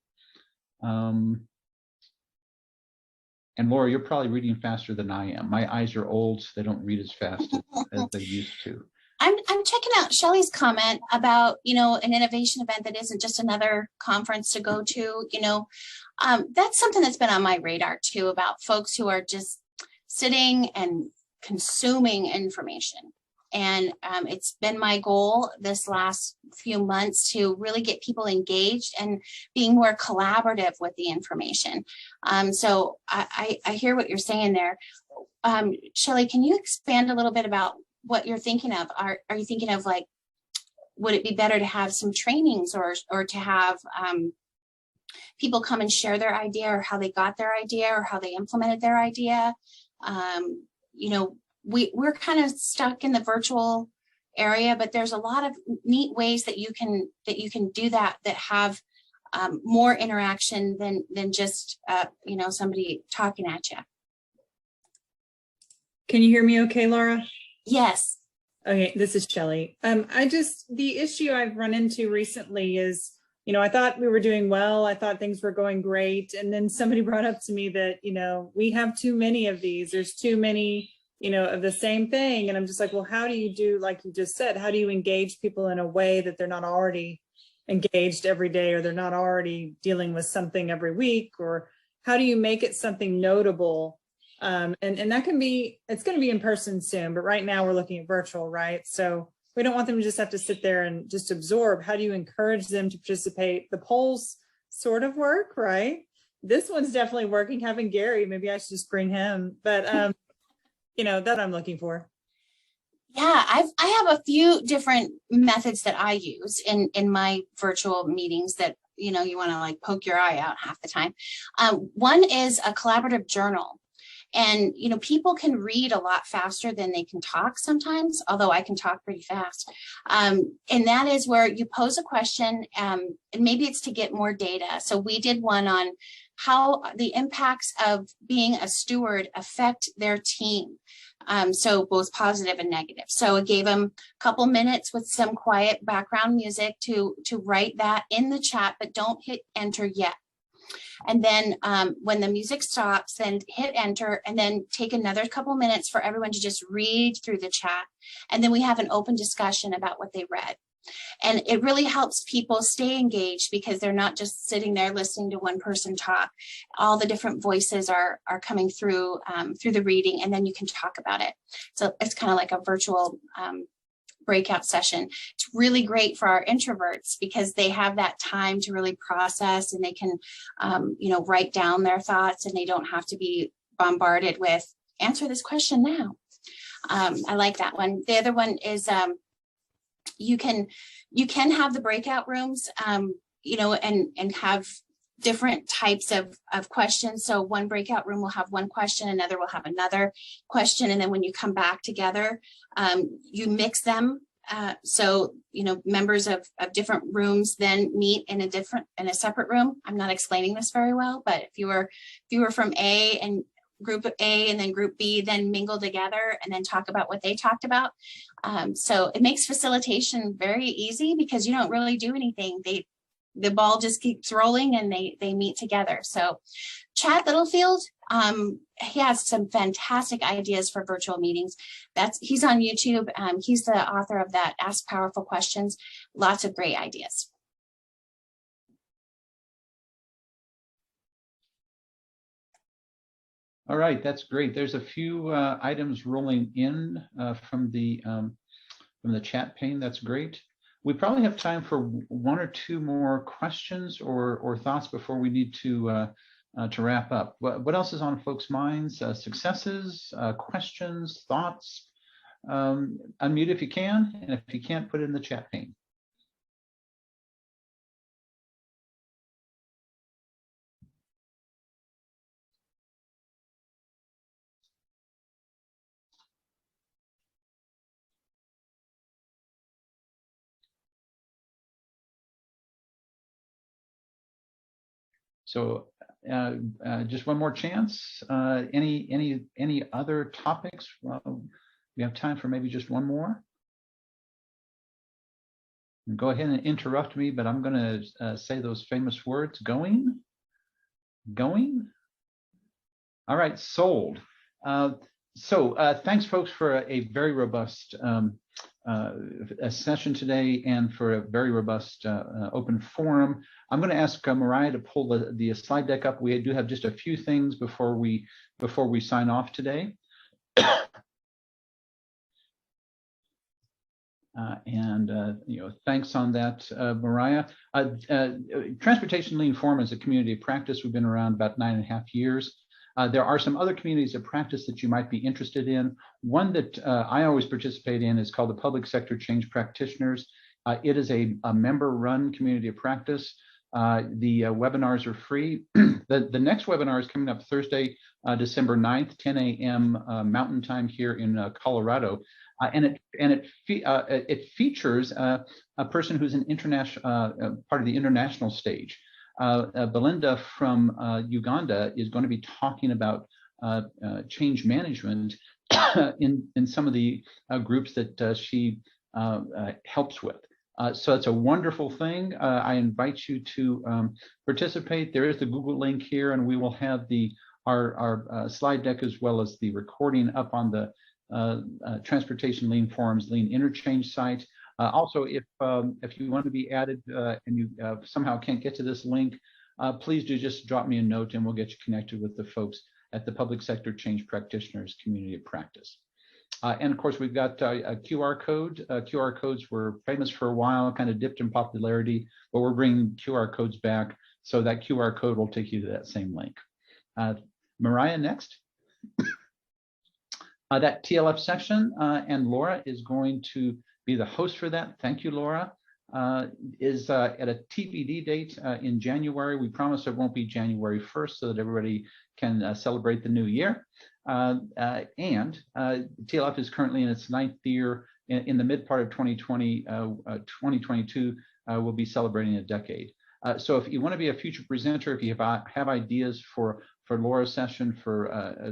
And Laura, you're probably reading faster than I am. My eyes are old, so they don't read as fast as they used to. I'm checking out Shelley's comment about, an innovation event that isn't just another conference to go to. That's something that's been on my radar too, about folks who are just sitting and consuming information. And it's been my goal this last few months to really get people engaged and being more collaborative with the information. So I hear what you're saying there. Shelley, can you expand a little bit about what you're thinking of? Are you thinking of, like, would it be better to have some trainings or to have people come and share their idea, or how they got their idea, or how they implemented their idea? We're kind of stuck in the virtual area, but there's a lot of neat ways that you can do that have more interaction than just somebody talking at you. Can you hear me okay, Laura? Yes. Okay, this is Shelley. The issue I've run into recently is, I thought we were doing well. I thought things were going great. And then somebody brought up to me that, we have too many of these. There's too many, of the same thing. And I'm just like, well, how do you do, like you just said, how do you engage people in a way that they're not already engaged every day, or they're not already dealing with something every week? Or how do you make it something notable? And that can be, it's going to be in person soon, but right now we're looking at virtual, right? So we don't want them to just have to sit there and just absorb. How do you encourage them to participate? The polls sort of work, right? This one's definitely working. Having Gary, maybe I should just bring him, but that I'm looking for. Yeah, I have a few different methods that I use in my virtual meetings that, you want to, like, poke your eye out half the time. One is a collaborative journal. And, people can read a lot faster than they can talk sometimes, although I can talk pretty fast. And that is where you pose a question, and maybe it's to get more data. So we did one on how the impacts of being a steward affect their team. So both positive and negative. So it gave them a couple minutes with some quiet background music to write that in the chat, but don't hit enter yet. And then when the music stops, then hit enter, and then take another couple minutes for everyone to just read through the chat. And then we have an open discussion about what they read. And it really helps people stay engaged because they're not just sitting there listening to one person talk. All the different voices are coming through through the reading, and then you can talk about it. So it's kind of like a virtual breakout session. It's really great for our introverts because they have that time to really process, and they can, you know, write down their thoughts, and they don't have to be bombarded with answer this question now. I like that one. The other one is you can have the breakout rooms, you know, and have different types of questions. So one breakout room will have one question, another will have another question. And then when you come back together, you mix them. So, you know, members of different rooms then meet in a separate room. I'm not explaining this very well, but if you were from A and group A and then group B, then mingle together and then talk about what they talked about. So it makes facilitation very easy because you don't really do anything. The ball just keeps rolling and they meet together. So Chad Littlefield, he has some fantastic ideas for virtual meetings. He's on YouTube. He's the author of that Ask Powerful Questions. Lots of great ideas. All right, that's great. There's a few items rolling in from the chat pane. That's great. We probably have time for one or two more questions or thoughts before we need to wrap up. What else is on folks' minds? Successes, questions, thoughts? Unmute if you can, and if you can't, put it in the chat pane. So just one more chance. Any other topics? We have time for maybe just one more. Go ahead and interrupt me, but I'm going to say those famous words. Going. All right, sold. So thanks, folks, for a very robust a session today and for a very robust open forum. I'm going to ask Mariah to pull the slide deck up. We do have just a few things before we sign off today. You know, thanks on that, Mariah. Transportation Lean Forum is a community of practice. We've been around about 9.5 years. There are some other communities of practice that you might be interested in. One that I always participate in is called the Public Sector Change Practitioners. It is a member-run community of practice. The webinars are free. The next webinar is coming up Thursday, December 9th, 10 a.m. Mountain Time here in Colorado. And it features a person who's an international part of the international stage. Belinda from Uganda is going to be talking about change management in some of the groups that she helps with. So it's a wonderful thing. I invite you to participate. There is the Google link here, and we will have our slide deck as well as the recording up on the Transportation Lean Forum's Lean Interchange site. Also, if you want to be added and you somehow can't get to this link, please do just drop me a note and we'll get you connected with the folks at the Public Sector Change Practitioners Community of Practice. And of course, we've got a QR code. QR codes were famous for a while, kind of dipped in popularity, but we're bringing QR codes back. So that QR code will take you to that same link. Mariah, next. That TLF section, and Laura is going to be the host for that. Thank you, Laura. Is at a TBD date in January. We promise it won't be January 1st so that everybody can celebrate the new year. And TLF is currently in its 9th year. In the mid part of 2020, 2022, we'll be celebrating a decade. So if you want to be a future presenter, if you have ideas for Laura's session, for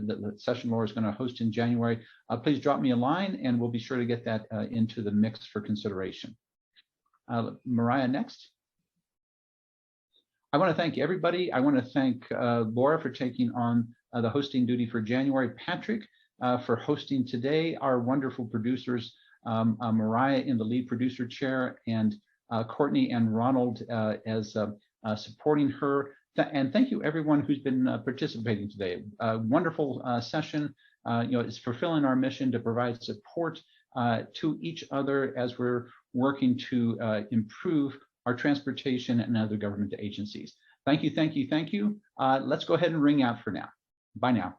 the session Laura's going to host in January, please drop me a line and we'll be sure to get that into the mix for consideration. Mariah, next. I want to thank everybody. I want to thank Laura for taking on the hosting duty for January, Patrick for hosting today, our wonderful producers, Mariah in the lead producer chair, and Courtney and Ronald as supporting her. And thank you everyone who's been participating today. Wonderful session. It's fulfilling our mission to provide support to each other as we're working to improve our transportation and other government agencies. Thank you, thank you, thank you. Let's go ahead and ring out for now. Bye now.